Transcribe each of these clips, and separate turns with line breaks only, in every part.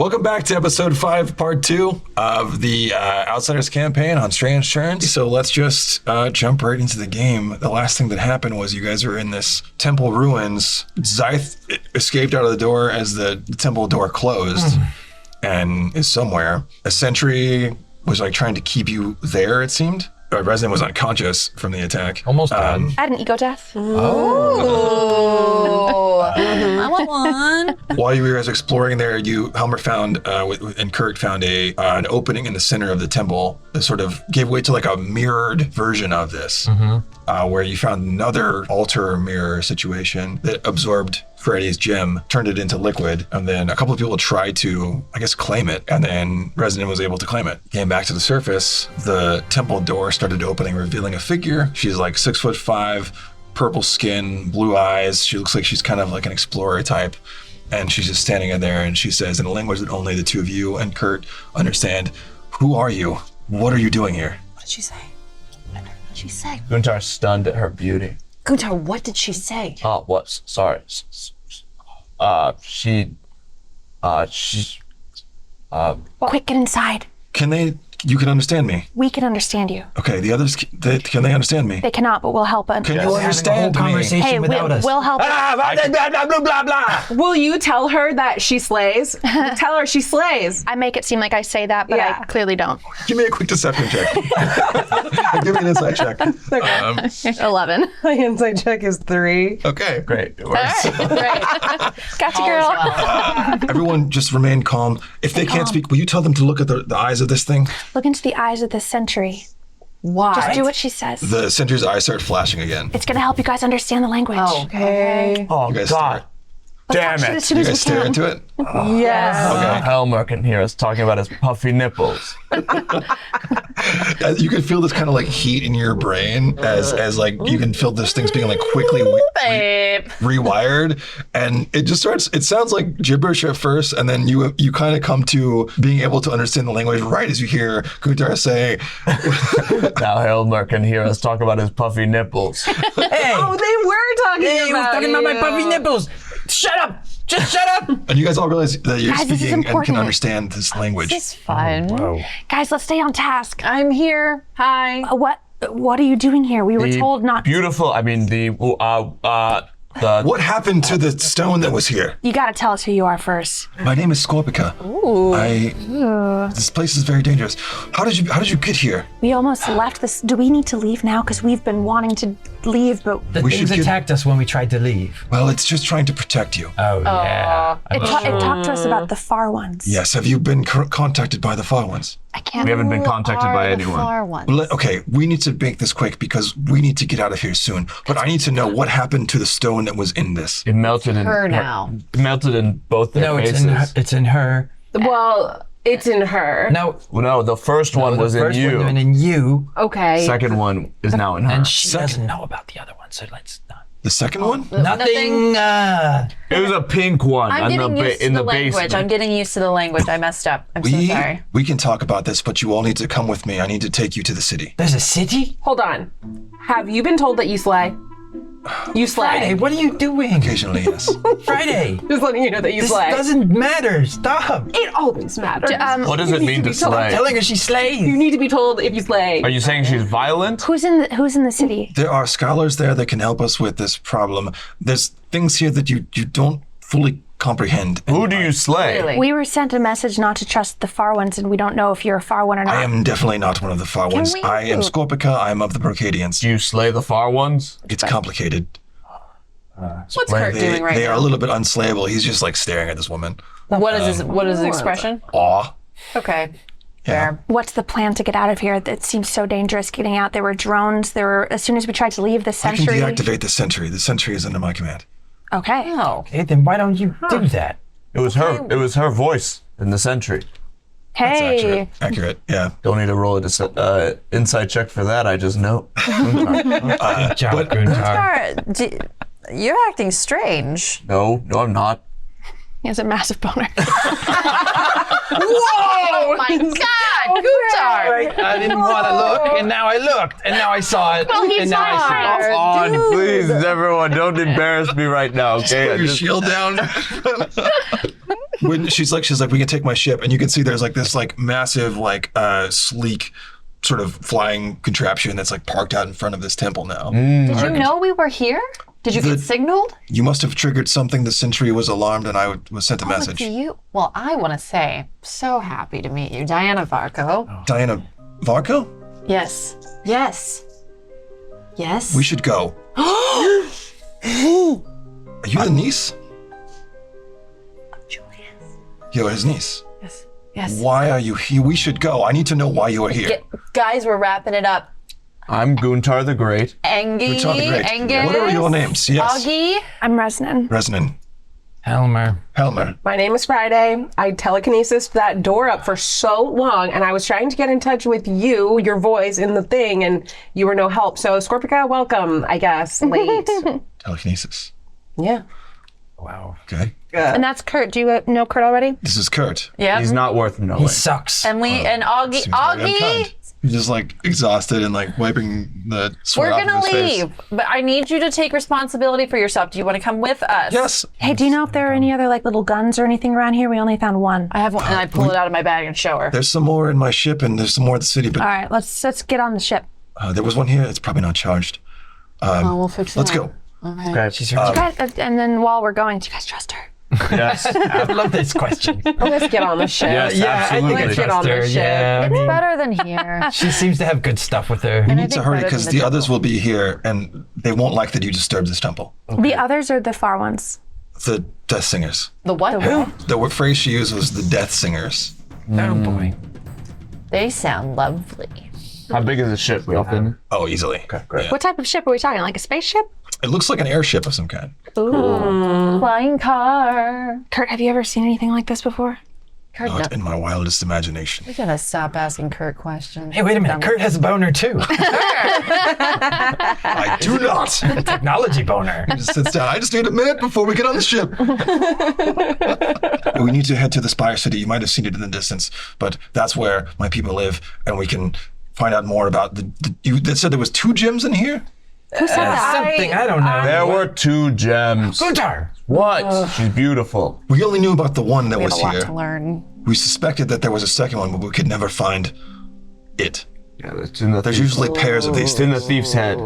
Welcome back to episode 5, part 2 of the Outsiders campaign on Strange Turns. So let's just jump right into the game. The last thing that happened was you guys were in this temple ruins. Zythe escaped out of the door as the temple door closed and is somewhere. A sentry was like trying to keep you there, it seemed. Reznin was unconscious from the attack.
Almost dead.
I had an ego death.
I want one.
While you were guys exploring there, Helmer found and Kurt found an opening in the center of the temple that sort of gave way to like a mirrored version of this, where you found another altar mirror situation that absorbed Freddy's gem, turned it into liquid, and then a couple of people tried to, I guess, claim it, and then Reznin was able to claim it. Came back to the surface, the temple door started opening, revealing a figure. She's like 6'5", purple skin, blue eyes. She looks like she's kind of like an explorer type. And she's just standing in there and she says in a language that only the two of you and Kurt understand, "Who are you? What are you doing here?"
What did she say? What did she say?
Guntar stunned at her beauty.
Guntar, what did she say?
Oh, what? Sorry.
Quick, get inside.
You can understand me?
We can understand you.
Okay, the others, can they understand me?
They cannot, but we'll help.
Can you understand me?
Hey, we'll help.
Will you tell her that she slays? Tell her she slays.
I make it seem like I say that, but I clearly don't.
Give me a quick deception check. Give me an insight check.
11.
My insight check is 3.
Okay.
Great. It works.
Great. Gotcha, girl.
Everyone just remain calm. If they can't speak, will you tell them to look at the eyes of this thing?
Look into the eyes of the sentry.
Why?
Just do what she says.
The sentry's eyes start flashing again.
It's going to help you guys understand the language.
Okay.
Oh,
You guys
God. Damn
As
it.
soon
You
as we
guys stare
can.
into it?
Yes.
Okay.
Helmer can hear us talking about his puffy nipples.
You can feel this kind of like heat in your brain as like you can feel this thing's being like quickly rewired, and it just starts. It sounds like gibberish at first, and then you kind of come to being able to understand the language right as you hear Guntar say,
Now Helmer can hear us talk about his puffy nipples.
Oh, they were talking about
my puffy nipples. Shut up! Just shut up!
and you guys all realize that you're
Guys, this is
speaking and can
important.
understand this language.
This is fun.
Guys, let's stay on task.
I'm here. Hi.
What are you doing here? We were told not.
Beautiful. I mean, the
What happened to the stone that was here?
You got to tell us who you are first.
My name is Scorpica. This place is very dangerous. How did you get here?
We almost left this. Do we need to leave now? Because we've been wanting to leave, but
The things attacked us when we tried to leave.
Well, it's just trying to protect you.
Oh, yeah.
it talked to us about the far ones.
Yes, have you been contacted by the far ones?
I can't.
we haven't been contacted by
The
anyone.
far ones.
Okay, we need to make this quick because we need to get out of here soon. But I need to know what happened to the stone that was in this.
It melted in
Her now.
It melted in both their
No,
faces.
it's in her.
Well, it's in her.
No,
Well, no, the first one was
the
in
first
you.
one in you,
Okay.
Second one is now in her.
and she doesn't know about the other one, so let's not.
The second one?
Nothing.
It was a pink one
I'm getting used to
in
the
the
language.
basement.
I'm getting used to the language. I messed up. I'm so sorry.
We can talk about this, but you all need to come with me. I need to take you to the city.
There's a city?
Hold on. Have you been told that you slay? You slay.
Friday, what are you doing?
Occasionally, yes.
Friday.
Just letting you know that you
This
slay.
doesn't matter. Stop.
It always matters.
What does it mean to slay?
Telling her she slays.
You need to be told if you slay.
Are you saying she's violent?
Who's in the city?
There are scholars there that can help us with this problem. There's things here that you don't fully comprehend.
Who do you slay?
Really?
We were sent a message not to trust the far ones, and we don't know if you're a far one or not.
I am definitely not one of the far ones.
we-
I am Scorpica. I am of the Brocadians.
Do you slay the far ones?
It's complicated.
What's Kurt doing right
They
now?
are a little bit unslayable. He's just like staring at this woman.
What is his? What is his expression?
Aw.
Okay.
Yeah.
What's the plan to get out of here? It seems so dangerous getting out. There were drones. As soon as we tried to leave the
I can
sentry.
deactivate the sentry. The sentry is under my command.
Okay.
Oh.
Okay, then why don't you do that?
It was her. It was her voice in the sentry.
Hey.
Accurate. Yeah.
Don't need to roll a inside check for that. I just know.
Good job, Guntar.
You're acting strange.
No, I'm not.
He has a massive boner.
Oh my God, Guntar!
I didn't want to look, and now I looked, and now I saw it, and now I see it.
Come on, please, everyone, don't embarrass me right now, okay?
Put your shield down. when she's like, we can take my ship, and you can see there's like this like massive like sleek sort of flying contraption that's like parked out in front of this temple now.
Did you know we were here? Did you get signaled?
You must have triggered something. The sentry was alarmed, and I was sent a message.
Do you? Well, I want to say, so happy to meet you, Diana Varko.
Diana Varko?
Yes. Yes. Yes.
We should go. Are you the niece?
Julius.
You're his niece.
Yes. Yes.
Why are you here? We should go. I need to know why you are here.
Guys, we're wrapping it up.
I'm Guntar the Great.
Engi. Angus.
What are your names? Yes.
Augie.
I'm Reznin.
Reznin.
Helmer.
Helmer.
My name is Friday. I telekinesis that door up for so long, and I was trying to get in touch with you, your voice in the thing, and you were no help. So, Scorpica, welcome, I guess, late.
Telekinesis.
Yeah.
Wow.
Okay.
And that's Kurt. Do you know Kurt already?
This is Kurt.
Yeah.
He's not worth knowing.
He sucks.
And Augie.
Seems very
Augie.
unkind. You're just like exhausted and like wiping the sweat
We're
off
gonna
of his face.
leave, but I need you to take responsibility for yourself. Do you want to come with us?
Yes.
Hey, do you know if there are any other like little guns or anything around here? We only found one.
I have one, and I pull it out of my bag and show her.
There's some more in my ship, and there's some more at the city, but
All right, let's get on the ship.
there was one here. It's probably not charged.
We'll fix it.
Let's go.
Okay.
She's her
You guys, and then while we're going, do you guys trust her?
Yes.
I love this question.
Let's get on the ship.
Yes,
Yeah, I think
absolutely.
I
Let's get
trust
on
her.
the ship.
Yeah, I
It's
mean,
better than here.
she seems to have good stuff with her.
We need to
think
hurry
better
because
than the
the others will be here, and they won't like that you disturbed this temple.
The others are the far ones.
The Death Singers.
The what?
The phrase she used was the Death Singers.
Oh boy.
They sound lovely.
How big is the ship? We often.
Oh, easily.
Okay, great.
What type of ship are we talking? Like a spaceship?
It looks like an airship of some kind.
Flying car.
Kurt, have you ever seen anything like this before?
Kurt, no.
Not in my wildest imagination.
We gotta stop asking Kurt questions.
Hey, wait a minute. Kurt has a boner too.
I do not.
A technology boner.
He just sits down. I just need a minute before we get on the ship. We need to head to the Spire City. You might have seen it in the distance, but that's where my people live, and we can find out more about you said there was 2 gyms in here?
Who said that?
Something, I don't know.
There were 2 gems.
Guntar.
What? She's beautiful.
We only knew about the one that
We have
was
a lot
here.
to learn.
We suspected that there was a second one, but we could never find it.
Yeah, it's in the
There's
thief's,
usually pairs of these
it's in
things.
the thief's head.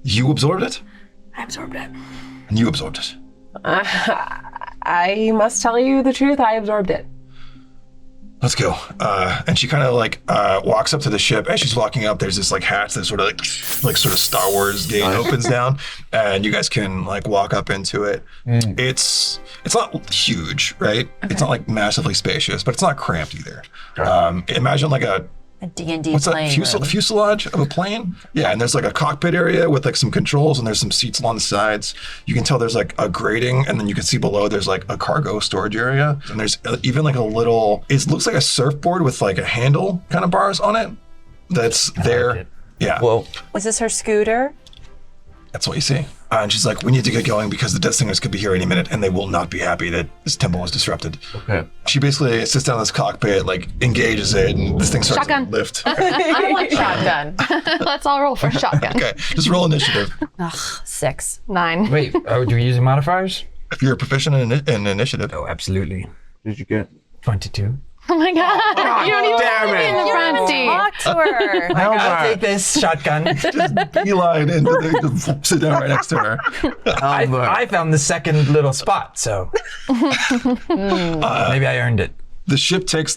You absorbed it,
I absorbed it.
and you absorbed it.
I must tell you the truth. I absorbed it.
Let's go. And she kind of like walks up to the ship. As she's walking up, there's this like hatch that sort of like sort of Star Wars gate opens down, and you guys can like walk up into it. It's not huge, right? It's not like massively spacious, but it's not cramped either. Imagine like a
D&D
what's that
playing room.
fuselage of a plane? Yeah, and there's like a cockpit area with like some controls, and there's some seats along the sides. You can tell there's like a grating, and then you can see below there's like a cargo storage area, and there's even like a little. It looks like a surfboard with like a handle kind of bars on it. That's there.
it.
Yeah,
Well,
Was this her scooter?
that's what you see. And she's like, "We need to get going because the Death Singers could be here any minute, and they will not be happy that this temple was disrupted."
okay.
She basically sits down in this cockpit, like engages it, and this thing starts
Shotgun.
to lift.
I want shotgun.
Let's all roll for shotgun.
Okay, just roll initiative.
6.
9.
Wait, do we use modifiers?
If you're proficient in initiative.
Oh, absolutely.
Did you get?
22.
Oh my god. You don't even
damn
want to be in
it.
the front seat.
Talk to her.
I'll take this shotgun.
Beeline into the, just sit down right next to her.
I found the second little spot, so maybe I earned it.
The ship starts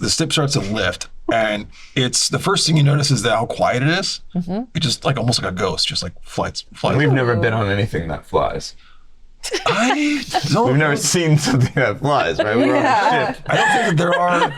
to lift, and it's the first thing you notice is how quiet it is. It just like almost like a ghost, just like flies.
We've never been on anything that flies.
I don't.
We've never seen something that flies, right? We're on a ship.
I don't think that there are.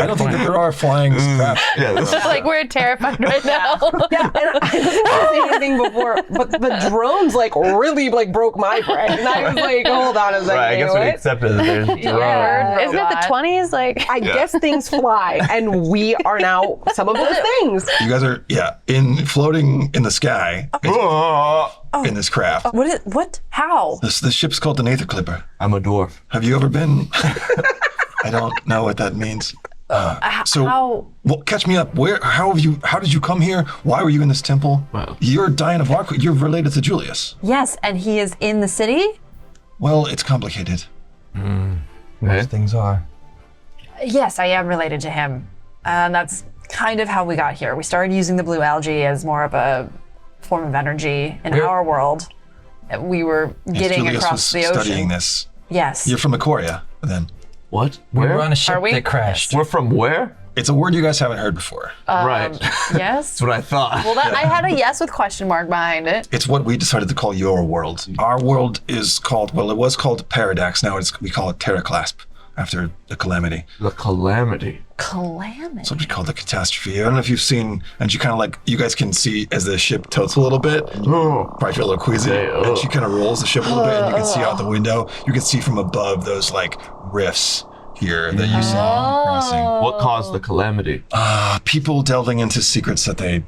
I don't think that there are flying craft.
Yeah, this is
Like we're terrified right now.
Yeah, and I wasn't saying anything before, but the drones like really like broke my brain. And I was like, hold on a second.
right. I guess we
what?
accepted that there's drones.
Isn't it the 20s? Like
I guess things fly, and we are now some of those things.
You guys are floating in the sky in this craft.
What? How?
This ship's called the Nathan Clipper.
I'm a dwarf.
Have you ever been? I don't know what that means.
How?
Well, catch me up. How did you come here? Why were you in this temple?
Wow.
You're Diana Varko. You're related to Julius.
Yes, and he is in the city?
Well, it's complicated.
Most things are.
Yes, I am related to him. And that's kind of how we got here. We started using the blue algae as more of a form of energy in our world. We were getting
Julius
across
was
the ocean.
studying this.
Yes.
You're from Ikoria, then.
What?
We
Where?
were on a ship
Are we?
that crashed.
We're from where?
It's a word you guys haven't heard before.
Right.
Yes.
That's what I thought.
Well, I had a yes with question mark behind it.
It's what we decided to call your world. Our world is called, well, it was called Paradox. Now we call it Terraclasp after the calamity.
The calamity.
Calamity.
It's what we call the catastrophe. I don't know if you've seen, and you guys can see as the ship tilts a little bit.
Oh.
Probably feel a little queasy. And she kind of rolls the ship a little bit, and you can see out the window. You can see from above those like rifts here that you saw crossing.
What caused the calamity?
People delving into secrets that they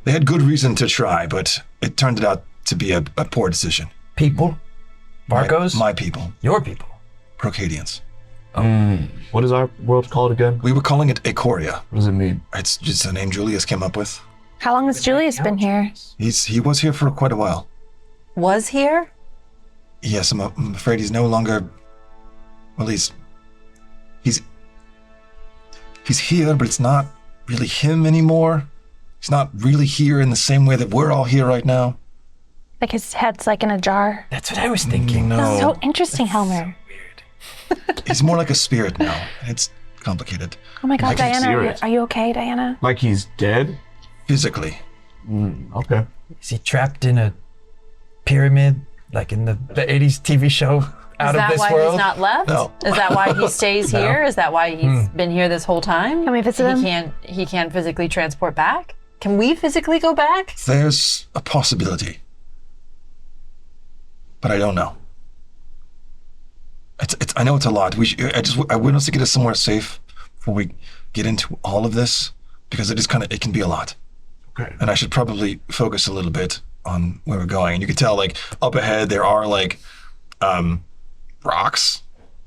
had good reason to try, but it turned out to be a poor decision.
People? Varkos?
My people,
Your people.
Procadians.
What is our world called again?
We were calling it Ikoria.
What does it mean?
It's just a name Julius came up with.
How long has Julius been here?
He was here for quite a while.
Was here?
Yes, I'm afraid he's no longer. Well, he's here, but it's not really him anymore. He's not really here in the same way that we're all here right now.
Like his head's like in a jar.
That's what I was thinking.
No,
So interesting, Helmer.
he's more like a spirit now. It's complicated.
Oh my God,
Like he's
Diana,
serious.
are you okay, Diana?
Like he's dead?
Physically.
Okay.
Is he trapped in a pyramid, like in the 80s TV show Out
Is
of
that
This
why
World?
he's not left?
No.
Is that why he stays here? Is that why he's been here this whole time?
Can we visit him?
He can't physically transport back? Can we physically go back?
There's a possibility, but I don't know. It's. I know it's a lot. I want us to get us somewhere safe before we get into all of this, because it can be a lot.
Okay.
And I should probably focus a little bit on where we're going. And you can tell, like, up ahead there are like rock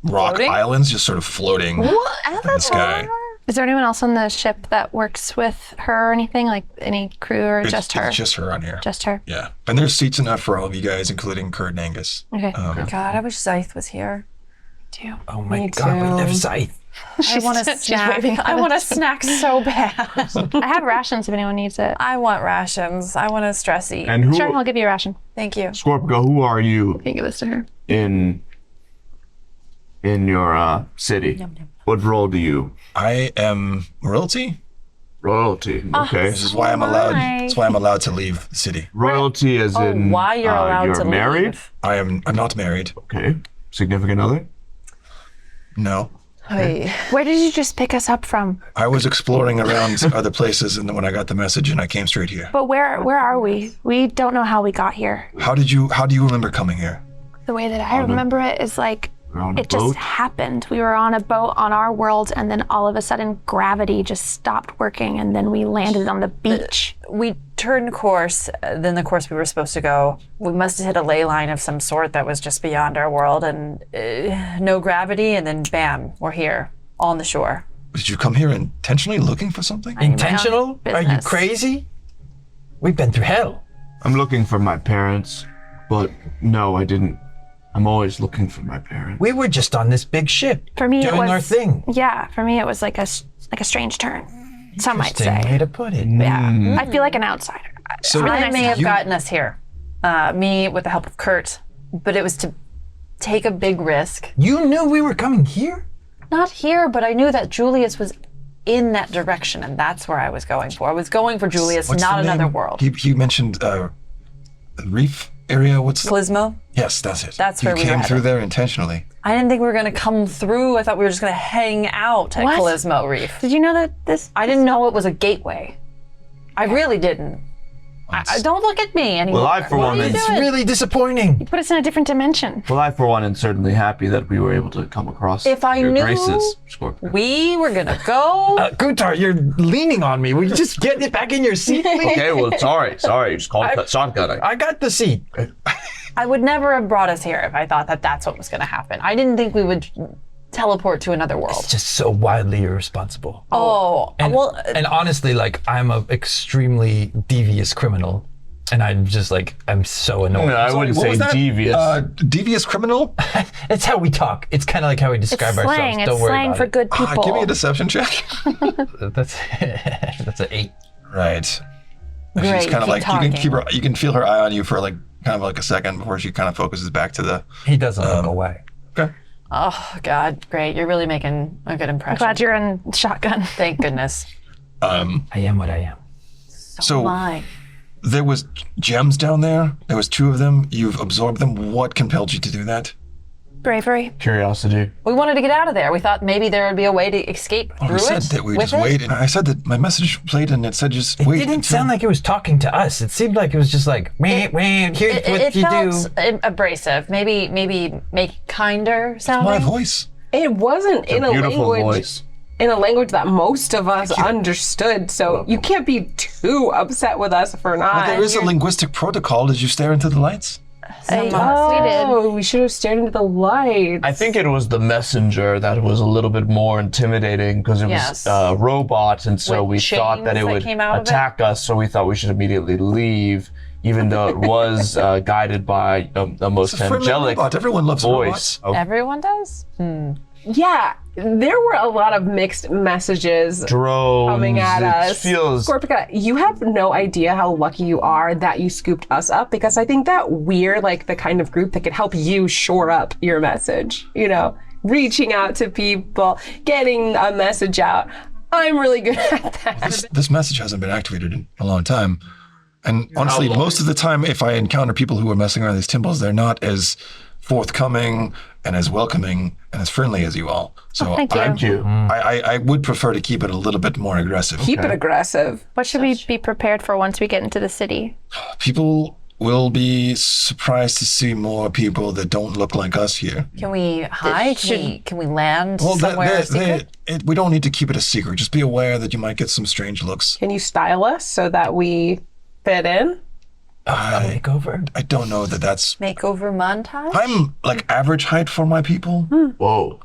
Floating?
islands just sort of floating in the sky.
Is there anyone else on the ship that works with her or anything? Like any crew or just her?
It's just her on here.
Just her.
Yeah. And there's seats enough for all of you guys, including Kurt and Angus.
Okay.
God, I wish Zythe was here.
Two.
Oh my
Me
God, we
too.
live Zythe.
I want a
she's
snack.
waving at
I want a
us.
snack so bad.
I have rations if anyone needs it.
I want rations. I want a stress eat.
And who,
Sure, I'll give you a ration.
Thank you.
Scorpica, who are you
Can you give this to her?
in your city? What role do you?
I am royalty.
Royalty. Okay.
This is why I'm allowed. That's why I'm allowed to leave the city.
Royalty as in
Why you're allowed
you're
to
married?
leave?
I'm not married.
Okay. Significant other?
No.
Hey.
Where did you just pick us up from?
I was exploring around other places, and then when I got the message, and I came straight here.
But where are we? We don't know how we got here.
How do you remember coming here?
The way that I remember it is like
We're on a
it just
boat?
happened. We were on a boat on our world, and then all of a sudden gravity just stopped working, and then we landed on the beach.
We turned course, then the course we were supposed to go. We must have hit a ley line of some sort that was just beyond our world, and no gravity, and then bam, we're here, on the shore.
Did you come here intentionally looking for something?
Intentional? Are you
business.
crazy? We've been through hell.
I'm looking for my parents, but no, I didn't. I'm always looking for my parents.
We were just on this big ship.
For me,
doing
it was
our thing.
Yeah, for me, it was like a strange turn. Some might
Interesting
say.
way to put it.
Yeah, I feel like an outsider.
So
really
I
nice
may
to
have
you.
gotten us here, me with the help of Kurt, but it was to take a big risk.
You knew we were coming here?
Not here, but I knew that Julius was in that direction, and that's where I was going for. I was going for Julius,
What's
not
the name?
another world.
You mentioned the reef area. What's
Clismo?
Yes, that's it.
That's where we
You
were
came through
headed.
there intentionally.
I didn't think we were going to come through. I thought we were just going to hang out at
What?
Clismo Reef.
Did you know that this?
I didn't know it was a gateway. I really didn't. Don't look at me anymore.
Well, I, for
What
one,
are you
It's
doing?
really disappointing.
Put us in a different dimension.
Well, I, for one, am certainly happy that we were able to come across
If I
your
knew-
graces, Scorpica.
We were going to go.
Guntar, you're leaning on me. Will you just get it back in your seat, please?
Okay, well, sorry. You just called it shotgun.
I got the seat.
I would never have brought us here if I thought that that's what was going to happen. I didn't think we would teleport to another world.
It's just so wildly irresponsible.
Oh,
And,
well,
and honestly, like, I'm an extremely devious criminal. And I'm just like, I'm so annoyed.
No, I wouldn't
What
say
was that?
devious.
Devious criminal?
It's how we talk. It's kind of like how we
It's
describe
slang.
ourselves.
It's
Don't worry
slang
about
for
it.
good people.
Give me a deception check.
That's an 8.
Right.
Great,
She's kind of
keep
like
talking.
you can feel her eye on you for like kind of like a second before she kind of focuses back to the.
He doesn't look away.
Okay.
Oh God, great! You're really making a good impression.
Glad you're in shotgun.
Thank goodness.
I am what I am.
So
Why?
there was gems down there. There was 2 of them. You've absorbed them. What compelled you to do that?
Bravery.
Curiosity.
We wanted to get out of there. We thought maybe there would be a way to escape
Oh,
through
we said
it.
that we
with
just
it.
wait. And I said that my message played and it said just
It
wait.
didn't
until-
sound like it was talking to us. It seemed like it was just like, here's what
It
you
felt
do.
abrasive. Maybe make kinder
my
sounding.
voice.
It wasn't in a
Beautiful
language.
voice.
In a language that most of us understood, so you can't be too upset with us for not.
There is a linguistic protocol. Did you stare into the lights?
Oh, we should have stared into the light.
I think it was the messenger that was a little bit more intimidating because it
Yes.
was a robot, and so
With
we thought that
chains
it
that
would
came out of it?
attack us. So we thought we should immediately leave, even though it was guided by the most
It's a friendly
angelic
robot. Everyone loves
voice.
robots.
Everyone does.
Yeah, there were a lot of mixed messages
Drones.
coming at
it
us.
Feels
Scorpica, you have no idea how lucky you are that you scooped us up, because I think that we're like the kind of group that could help you shore up your message. You know, reaching out to people, getting a message out. I'm really good at that.
This message hasn't been activated in a long time. And honestly, most of the time, if I encounter people who are messing around these temples, they're not as forthcoming and as welcoming and as friendly as you all. So
Thank you.
Thank you.
I would prefer to keep it a little bit more aggressive.
Keep it aggressive.
What should we be prepared for once we get into the city?
People will be surprised to see more people that don't look like us here.
Can we hide? Can we land
Well,
somewhere secret?
we don't need to keep it a secret. Just be aware that you might get some strange looks.
Can you style us so that we fit in?
Makeover?
I don't know that that's...
Makeover montage?
I'm like average height for my people.
Whoa.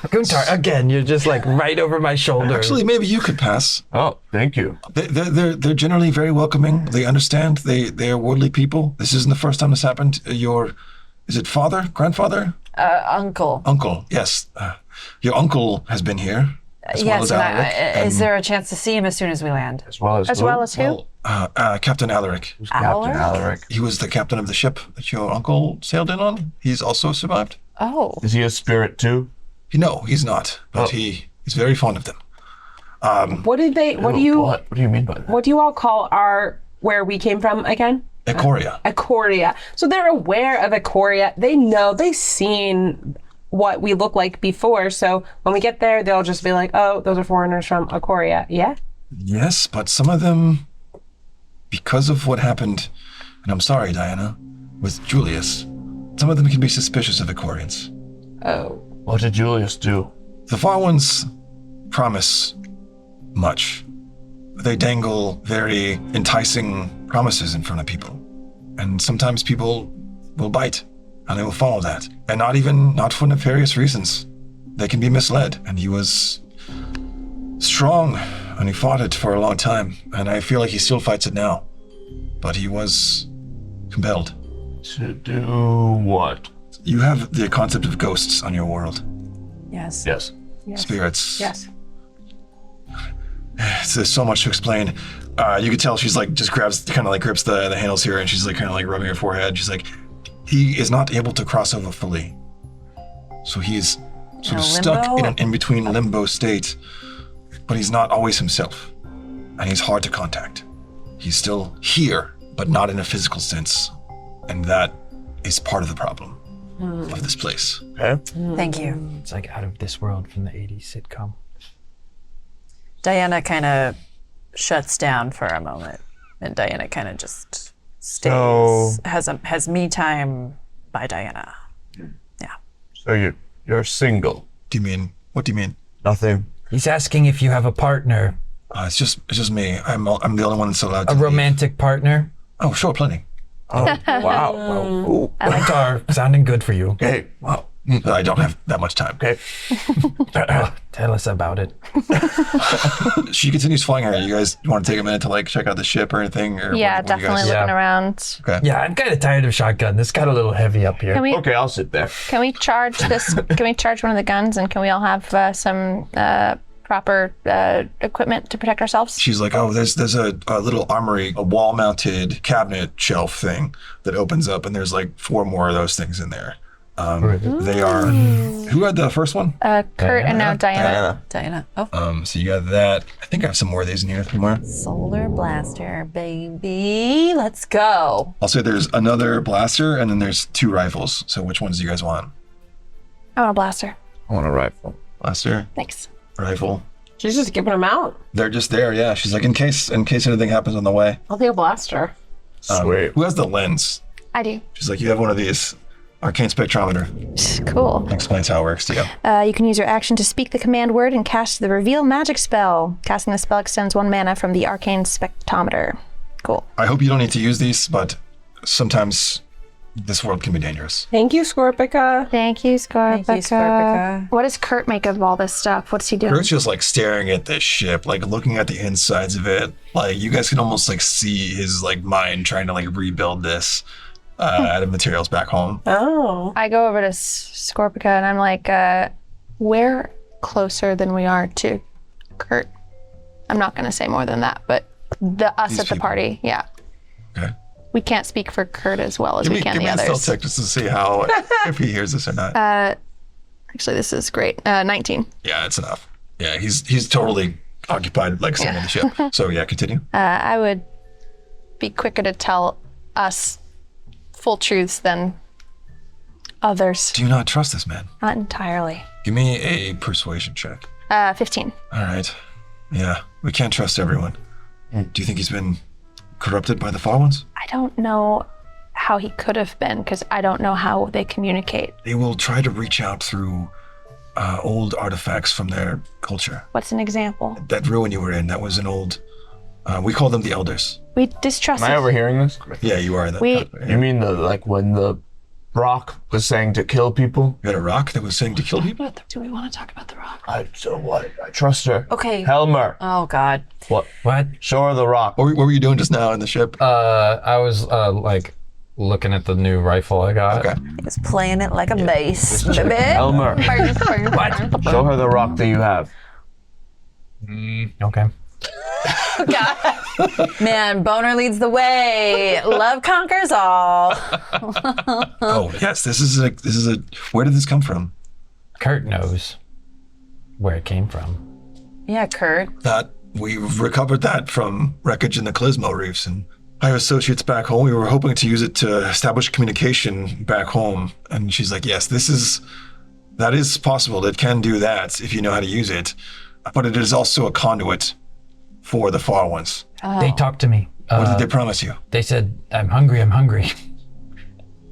Guntar, again, you're just like right over my shoulder.
Actually, maybe you could pass.
Oh, thank you.
They're generally very welcoming. They understand. They're worldly people. This isn't the first time this happened. Is it father, grandfather,
Uncle.
uncle? Yes, your uncle has been here. As well
Yes,
as Alaric.
is there a chance to see him as soon as we land?
As well as
Who?
Well, Captain Alaric.
Captain Alaric.
He was the captain of the ship that your uncle sailed in on. He's also survived.
Oh.
Is he a spirit too?
No, he's not, but he is very fond of them.
What did they? What do you?
What do you mean by that?
What do you all call where we came from again?
Ikoria.
Ikoria. So they're aware of Ikoria. They know. They've seen what we look like before. So when we get there, they'll just be like, "Oh, those are foreigners from Ikoria." Yeah.
Yes, but some of them, because of what happened, and I'm sorry, Diana, with Julius, some of them can be suspicious of Ikorians.
Oh.
What did Julius do?
The far ones promise much. They dangle very enticing promises in front of people. And sometimes people will bite and they will follow that. And not for nefarious reasons. They can be misled. And he was strong and he fought it for a long time. And I feel like he still fights it now. But he was compelled.
To do what?
You have the concept of ghosts on your world.
Yes.
Yes.
Spirits.
Yes.
There's so much to explain. You could tell she's like just grips the handles here, and she's like kind of like rubbing her forehead. She's like, he is not able to cross over fully, so he's sort of stuck in an in-between limbo state. But he's not always himself, and he's hard to contact. He's still here, but not in a physical sense, and that is part of the problem of this place.
Okay.
Thank you.
It's like out of this world from the 80s sitcom.
Diana kind of shuts down for a moment, and Diana kind of just stays.
So-
has me time by Diana. Yeah.
So you're single.
What do you mean?
Nothing.
He's asking if you have a partner,
It's just me. I'm the only one that's allowed to
a
leave.
romantic partner.
Oh, sure, plenty.
Oh, wow.
Guntar, sounding good for you.
Okay.
Well, I don't have that much time.
Okay.
Tell us about it.
She continues flying her. You guys want to take a minute to like check out the ship or anything? Or
Yeah,
what do you
definitely
guys-
looking
Yeah.
around.
Okay.
Yeah, I'm kind of tired of shotgun. This got a little heavy up here.
Okay, I'll sit there.
Can we charge this? Can we charge one of the guns, and can we all have some proper equipment to protect ourselves?
She's like, oh, there's a little armory, a wall-mounted cabinet shelf thing that opens up, and there's like 4 more of those things in there. They are. Who had the first one?
Kurt and now Diana.
Diana. Oh,
So you got that. I think I have some more of these in here somewhere.
solar blaster, baby. Let's go.
I'll say there's another blaster, and then there's 2 rifles. So which ones do you guys want?
I want a blaster.
I want a rifle.
Blaster,
Thanks.
rifle.
She's just giving them out.
They're just there. Yeah. She's like, in case anything happens on the way.
I'll take a blaster.
Sweet.
Who has the lens?
I do.
She's like, you have one of these. Arcane spectrometer.
Cool.
Explains how it works to you.
You can use your action to speak the command word and cast the reveal magic spell. Casting the spell extends 1 mana from the arcane spectrometer. Cool.
I hope you don't need to use these, but sometimes this world can be dangerous.
Thank you, Scorpica.
Thank you, Scorpica.
Thank you, Scorpica.
What does Kurt make of all this stuff? What's he doing?
Kurt's just like staring at this ship, like looking at the insides of it. Like you guys can almost like see his like mind trying to like rebuild this out of materials back home.
Oh.
I go over to Scorpica and I'm like, we're closer than we are to Kurt. I'm not going to say more than that, but us
These
at the
people.
party, yeah.
Okay.
We can't speak for Kurt as well as we can
give
the
me a stealth
others.
check just to see how if he hears this or not.
Actually, this is great. 19.
Yeah, it's enough. Yeah, he's totally occupied like sitting in the ship. So yeah, continue.
I would be quicker to tell us full truths than others.
Do you not trust this man?
Not entirely.
Give me a persuasion check.
15.
All right. Yeah, we can't trust everyone. Do you think he's been corrupted by the Far Ones?
I don't know how he could have been because I don't know how they communicate.
They will try to reach out through old artifacts from their culture.
What's an example?
That ruin you were in, that was an old... we call them the Elders.
We distrust.
Am I overhearing this?
Yeah, you are.
We-
You mean when the rock was saying to kill people?
You had a rock that was saying to kill people?
Do we want to talk about the rock?
So what? I trust her.
Okay.
Helmer.
Oh, God.
What?
What?
Show her the rock.
What were you doing just now in the ship?
I was like looking at the new rifle I got.
Okay.
He's playing it like a bass, baby.
Helmer. Show her the rock that you have.
Okay.
Man, Boner leads the way. Love conquers all.
Oh, yes, this is a... Where did this come from?
Kurt knows where it came from.
Yeah, Kurt.
That we recovered that from wreckage in the Clismo reefs, and I have associates back home. We were hoping to use it to establish communication back home. And she's like, yes, that is possible. It can do that if you know how to use it. But it is also a conduit for the Far Ones.
They talked to me.
What did they promise you?
They said, I'm hungry.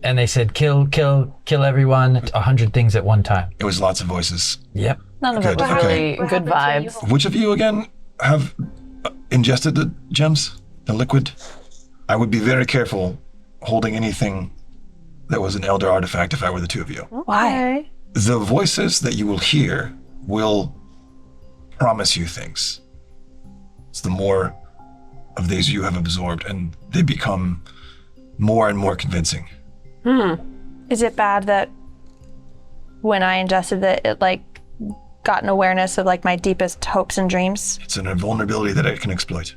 And they said, kill everyone, 100 things at one time.
It was lots of voices.
Yep.
None of it was
Okay.
really good vibes.
Which of you, again, have ingested the gems, the liquid? I would be very careful holding anything that was an Elder artifact if I were the 2 of you.
Why?
The voices that you will hear will promise you things. It's the more of these you have absorbed, and they become more and more convincing.
Is it bad that when I ingested it, it like got an awareness of like my deepest hopes and dreams?
It's a vulnerability that it can exploit.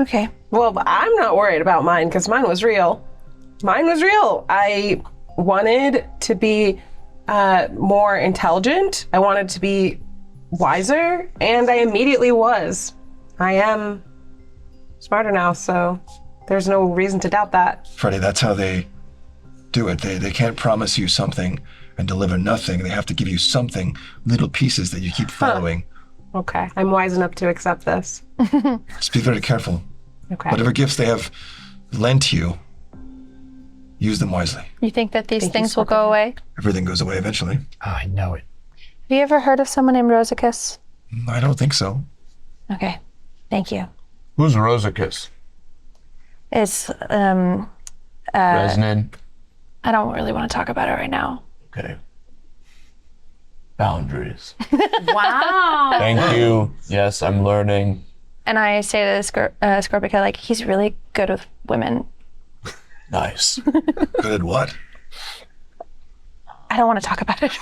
Okay.
Well, I'm not worried about mine because mine was real. I wanted to be more intelligent. I wanted to be wiser, and I immediately was. I am smarter now, so there's no reason to doubt that.
Freddie, that's how they do it. They can't promise you something and deliver nothing. They have to give you something, little pieces that you keep following.
Okay, I'm wise enough to accept this.
Just be very careful.
Okay.
Whatever gifts they have lent you, use them wisely.
You think that these
Thank you,
things will go away?
Everything goes away eventually.
Oh, I know it.
Have you ever heard of someone named Rosicus?
I don't think so.
Okay. Thank you.
Who's Rosicus?
It's,
Reznin.
I don't really want to talk about it right now.
Okay. boundaries.
Wow.
Thank you. Yes, I'm learning.
And I say to Scorpica, like, he's really good with women.
Nice.
Good at what?
I don't want to talk about it.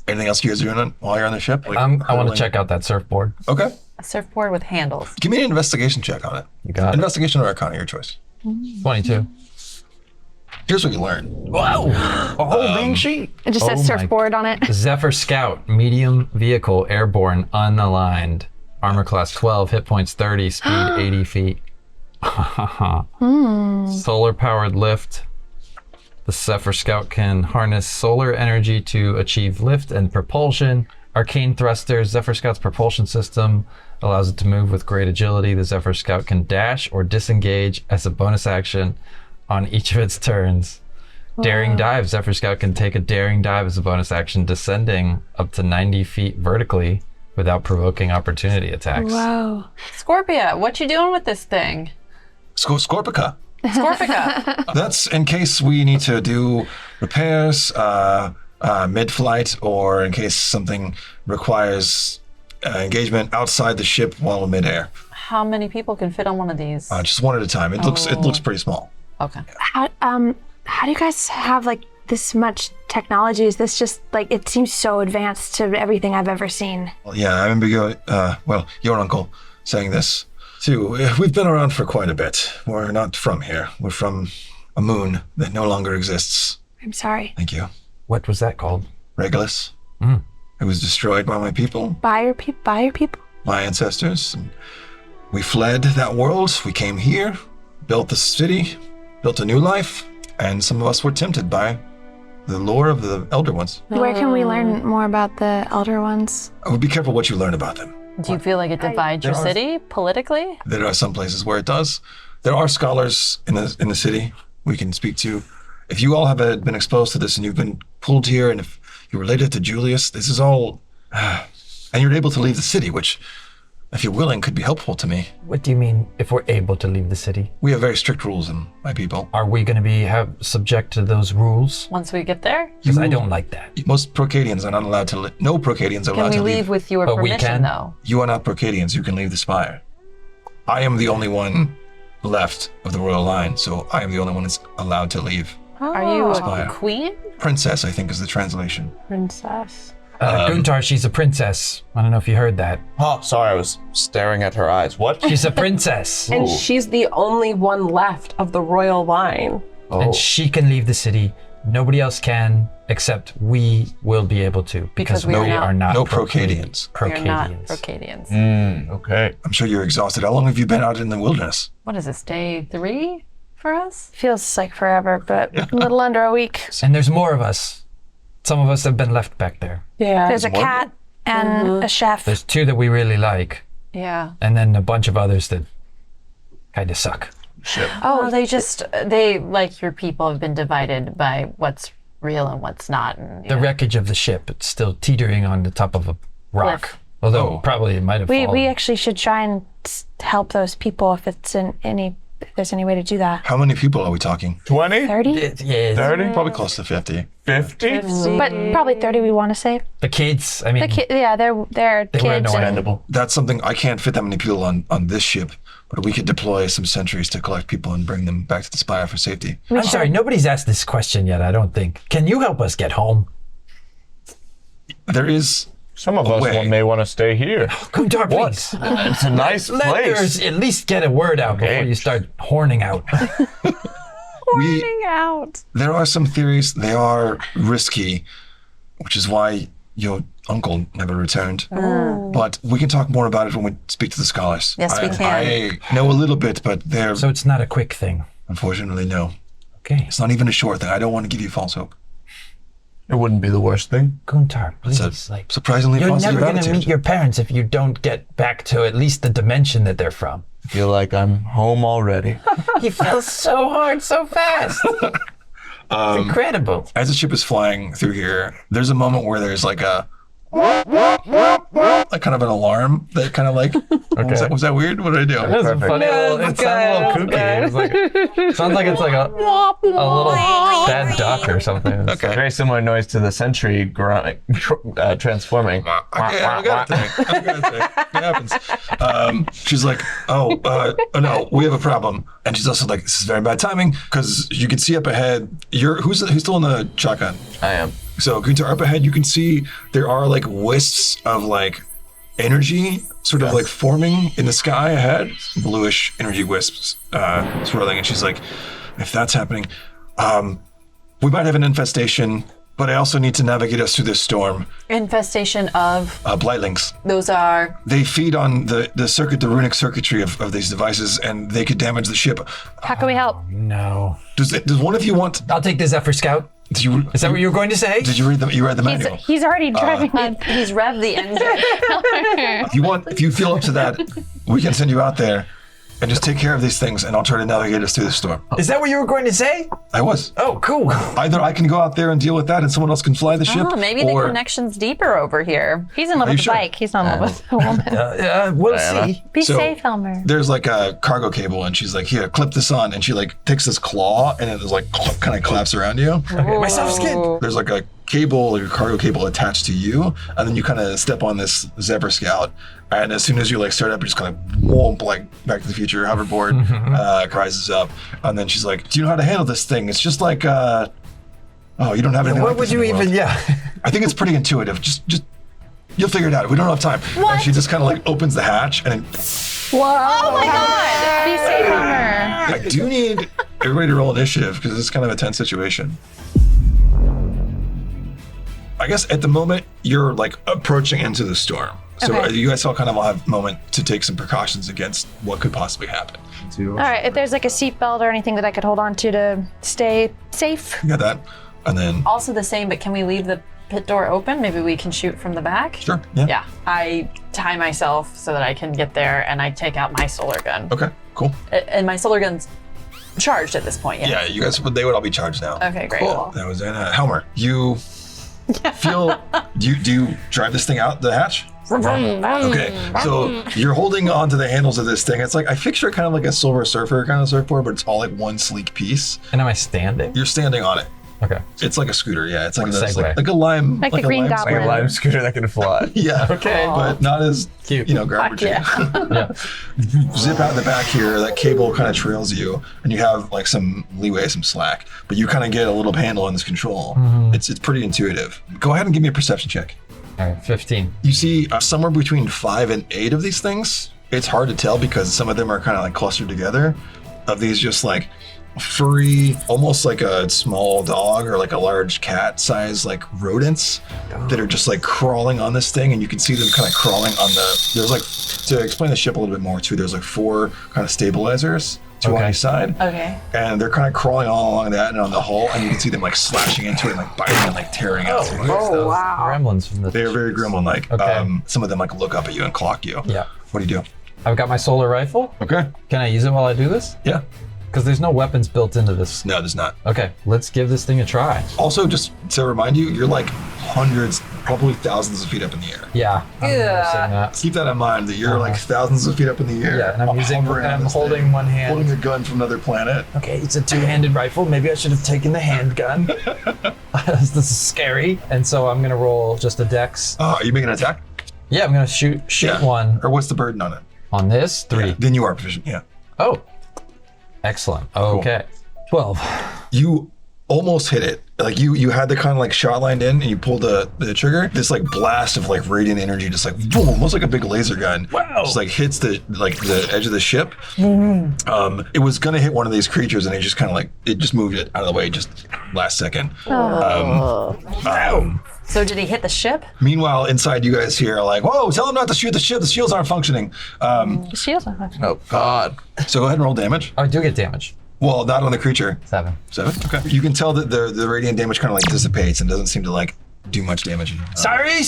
Anything else you guys are doing while you're on the ship? Like
I want to
hurling?
check out that surfboard.
Okay.
A surfboard with handles.
Give me an investigation check on it.
You got it.
Investigation or Arcana, your choice.
22.
Here's what you learn.
Wow! A whole dang sheet.
It just says
Oh my-
surfboard on it.
Zephyr Scout, medium vehicle, airborne, unaligned. Armor class 12, hit points 30, speed 80 feet. Solar powered lift. The Zephyr Scout can harness solar energy to achieve lift and propulsion. Arcane thrusters. Zephyr Scout's propulsion system allows it to move with great agility. The Zephyr Scout can dash or disengage as a bonus action on each of its turns. Daring dive. Zephyr Scout can take a daring dive as a bonus action, descending up to 90 feet vertically without provoking opportunity attacks.
Whoa.
Scorpia, what you doing with this thing?
Scorpica.
Scorpica.
That's in case we need to do repairs mid-flight, or in case something requires engagement outside the ship while mid-air.
How many people can fit on one of these?
Just one at a time. It looks pretty small.
Okay.
How do you guys have like this much technology? Is this just like, it seems so advanced to everything I've ever seen?
Well, yeah, I remember your uncle saying this too. We've been around for quite a bit. We're not from here. We're from a moon that no longer exists.
I'm sorry.
Thank you.
What was that called?
Regulus. It was destroyed by my people,
Buy your people?
my ancestors. And we fled that world. We came here, built the city, built a new life, and some of us were tempted by the lore of the Elder Ones.
Where can we learn more about the Elder Ones?
I would be careful what you learn about them.
Do you feel like it divides your city politically?
There are some places where it does. There are scholars in the city we can speak to. If you all have been exposed to this and you've been pulled here, and if you're related to Julius, this is all, and you're able to leave the city, which, if you're willing, could be helpful to me.
What do you mean, if we're able to leave the city?
We have very strict rules in my people.
Are we going to be subject to those rules?
Once we get there?
Because I don't like that.
Most Procadians are not allowed to. No Procadians are
Can
allowed
we
to
leave
leave.
with your
But we
permission,
can?
though?
You are not Procadians. You can leave the spire. I am the only one left of the royal line, so I am the only one that's allowed to leave.
Are you
Spire.
a queen?
Princess, I think, is the translation.
Princess.
Guntar, she's a princess. I don't know if you heard that.
Oh, sorry, I was staring at her eyes. What?
She's a princess.
And she's the only one left of the royal line.
And she can leave the city. Nobody else can, except we will be able to.
Because we
we
are
are not
No Procadians.
You're not
Procadians.
Procadians.
Okay.
I'm sure you're exhausted. How long have you been out in the wilderness?
What is this, day 3 for us?
Feels like forever, but a little under a week.
And there's more of us. Some of us have been left back there.
Yeah.
There's a cat and a chef.
There's 2 that we really like,
Yeah.
and then a bunch of others that kind of suck.
Oh, they, like your people, have been divided by what's real and what's not. And,
The wreckage of the ship, it's still teetering on the top of a rock.
Cliff.
Although probably it might have fallen.
We actually should try and help those people if there's any way to do that.
How many people are we talking?
20?
30?
Yeah,
30?
Probably close to 50.
50?
But probably 30 we want to save.
the kids, I mean,
They're
they were
kids.
annoying.
And
That's something, I can't fit that many people on this ship, but we could deploy some sentries to collect people and bring them back to the spire for safety.
I'm sorry, nobody's asked this question yet, I don't think. Can you help us get home?
There is
Some of us
Way.
may want to stay here.
Guntar,
What?
please.
It's a nice
Let
place.
us at least get a word out before
Okay.
you start horning out.
out.
There are some theories. They are risky, which is why your uncle never returned. But we can talk more about it when we speak to the scholars.
Yes, we can.
I know a little bit, but they're
So it's not a quick thing.
unfortunately no.
Okay.
It's not even a short thing. I don't want to give you false hope.
It wouldn't be the worst thing.
Guntar, please.
It's a
Like,
surprisingly
you're
positive
never going to
attitude.
meet your parents if you don't get back to at least the dimension that they're from.
I feel like I'm home already.
He fell so hard, so fast. It's incredible.
As the ship is flying through here, there's a moment where there's like a like kind of an alarm that kind of like, was that weird? What did I do?
It was a funny little, it sounded a little kooky. It was like, sounds like it's like a little bad duck or something.
Okay.
Very similar noise to the sentry transforming.
I got a thing. It happens. She's like, oh no, we have a problem. And she's also like, this is very bad timing because you can see up ahead. Who's still in the shotgun?
I am.
So Guntar, up ahead, you can see there are like wisps of like energy sort of like forming in the sky ahead, bluish energy wisps swirling. And she's like, if that's happening, we might have an infestation, but I also need to navigate us through this storm.
Infestation of?
Blightlings.
Those are?
They feed on the runic circuitry of these devices, and they could damage the ship.
How can we help?
No.
Does one of you want?
I'll take the Zephyr Scout. Is that what you were going to say?
Did you read the manual?
He's already driving on.
He's revved the engine.
If you feel up to that, we can send you out there and just take care of these things, and I'll try to navigate us through the storm.
Is that what you were going to say?
I was.
Oh, cool.
Either I can go out there and deal with that, and someone else can fly the ship.
Oh, maybe the connection's deeper over here.
He's in love with the bike. He's not in love with the woman.
We'll see.
Be safe, Helmer.
There's like a cargo cable, and she's like, here, clip this on. And she like takes this claw, and it is like kind of claps around you.
Okay, my soft skin.
There's like a cable, like a cargo cable attached to you, and then you kind of step on this Zephyr Scout, and as soon as you like start up, you just kind of whoomp, like Back to the Future hoverboard rises up, and then she's like, do you know how to handle this thing? It's just like, you don't have anything.
What
like
would
this
you
in the world.
even? Yeah.
I think it's pretty intuitive. Just you'll figure it out. We don't have time.
What?
And she just kind of like opens the hatch, and then
Oh my God! Be safe, Helmer.
I do need everybody to roll initiative because it's kind of a tense situation. I guess at the moment you're like approaching into the storm. So
Okay.
you guys all kind of have a moment to take some precautions against what could possibly happen.
All right, if there's like a seatbelt or anything that I could hold on to stay safe.
You got that? And then,
Also the same, but can we leave the pit door open? Maybe we can shoot from the back?
sure, yeah.
Yeah. I tie myself so that I can get there, and I take out my solar gun.
Okay, cool.
And my solar gun's charged at this point, yeah?
Yeah, you guys, they would all be charged now.
Okay, great.
That was in Helmer. You feel, do you drive this thing out the hatch? Okay, so you're holding onto the handles of this thing. It's like, I picture it kind of like a Silver Surfer kind of surfboard, but it's all like one sleek piece.
And am I standing?
You're standing on it.
Okay.
It's like a scooter, yeah. It's like,
Like a
it's
Segway.
like a lime.
Like the Green
lime
Goblin.
scooter.
Lime scooter that can fly.
Yeah.
Okay.
But not as
Cute.
garbage.
Yeah.
Zip out the back here. That cable kind of trails you, and you have like some leeway, some slack. But you kind of get a little handle on this control. It's pretty intuitive. Go ahead and give me a perception check.
All right, 15.
You see somewhere between 5 and 8 of these things. It's hard to tell because some of them are kind of like clustered together. Of these, just like furry, almost like a small dog or like a large cat size like rodents that are just like crawling on this thing, and you can see them kind of crawling on there's like, to explain the ship a little bit more too, there's like 4 kind of stabilizers, 2 on each side.
Okay.
And they're kind of crawling all along that and on the hull, and you can see them like slashing into it and like biting and like tearing out.
Oh, wow. Gremlins from the.
They're very gremlin-like.
Okay.
Some of them like look up at you and clock you.
Yeah.
What do you do?
I've got my solar rifle.
Okay.
Can I use it while I do this?
Yeah.
Because there's no weapons built into this.
No, there's not.
Okay, let's give this thing a try.
Also, just to remind you, you're like hundreds, probably thousands of feet up in the air.
Yeah. I'm noticing that.
Keep that in mind, that you're like thousands of feet up in the air.
Yeah, and I'm
hovering on this
holding
thing,
one hand.
holding a gun from another planet.
Okay, it's a two-handed rifle. Maybe I should have taken the handgun. This is scary. And so I'm gonna roll just a dex.
Are you making an attack?
Yeah, I'm gonna shoot one
Or what's the burden on it?
on this. 3.
Yeah, then you are proficient, yeah.
Oh, excellent. Okay, 12.
You almost hit it. Like you had the kind of like shot lined in, and you pulled the trigger. This like blast of like radiant energy, just like boom, almost like a big laser gun. Wow! Just like hits the edge of the ship. It was gonna hit one of these creatures, and it just kind of like it just moved it out of the way just last second.
So did he hit the ship?
Meanwhile, inside, you guys here are like, "Whoa! Tell him not to shoot the ship. The shields aren't functioning."
The shields are functioning.
Oh God.
So go ahead and roll damage.
I do get damage.
Well, not on the creature.
7.
7. Okay. You can tell that the radiant damage kind of like dissipates and doesn't seem to like do much damage.
Sorry.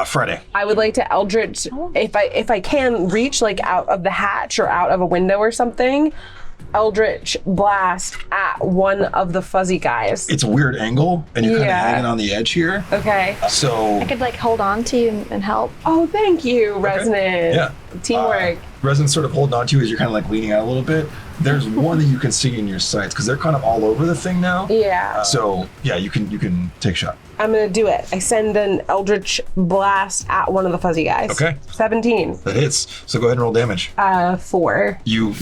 Friday.
I would like to Eldritch, if I can reach like out of the hatch or out of a window or something, Eldritch Blast at one of the fuzzy guys.
It's a weird angle, and you're kind of
Yeah.
hanging on the edge here.
Okay.
So
I could like hold on to you and help.
Oh, thank you, Reznin.
yeah,
Teamwork.
Resin's sort of holding on to you as you're kind of like leaning out a little bit. There's one that you can see in your sights because they're kind of all over the thing now.
Yeah.
So yeah, you can take a shot.
I'm gonna do it. I send an Eldritch Blast at one of the fuzzy guys.
Okay.
17.
That hits. So go ahead and roll damage.
4.
You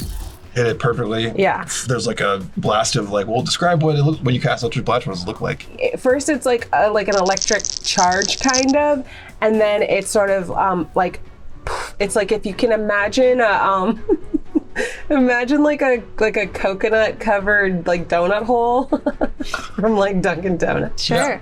hit it perfectly.
Yeah.
There's like a blast of like. Well, describe what it look when you cast Eldritch Blast. What does it look like?
First, it's like an electric charge, kind of, and then it's sort of like, it's like if you can imagine a imagine like a coconut covered like donut hole from like Dunkin' Donuts.
Sure.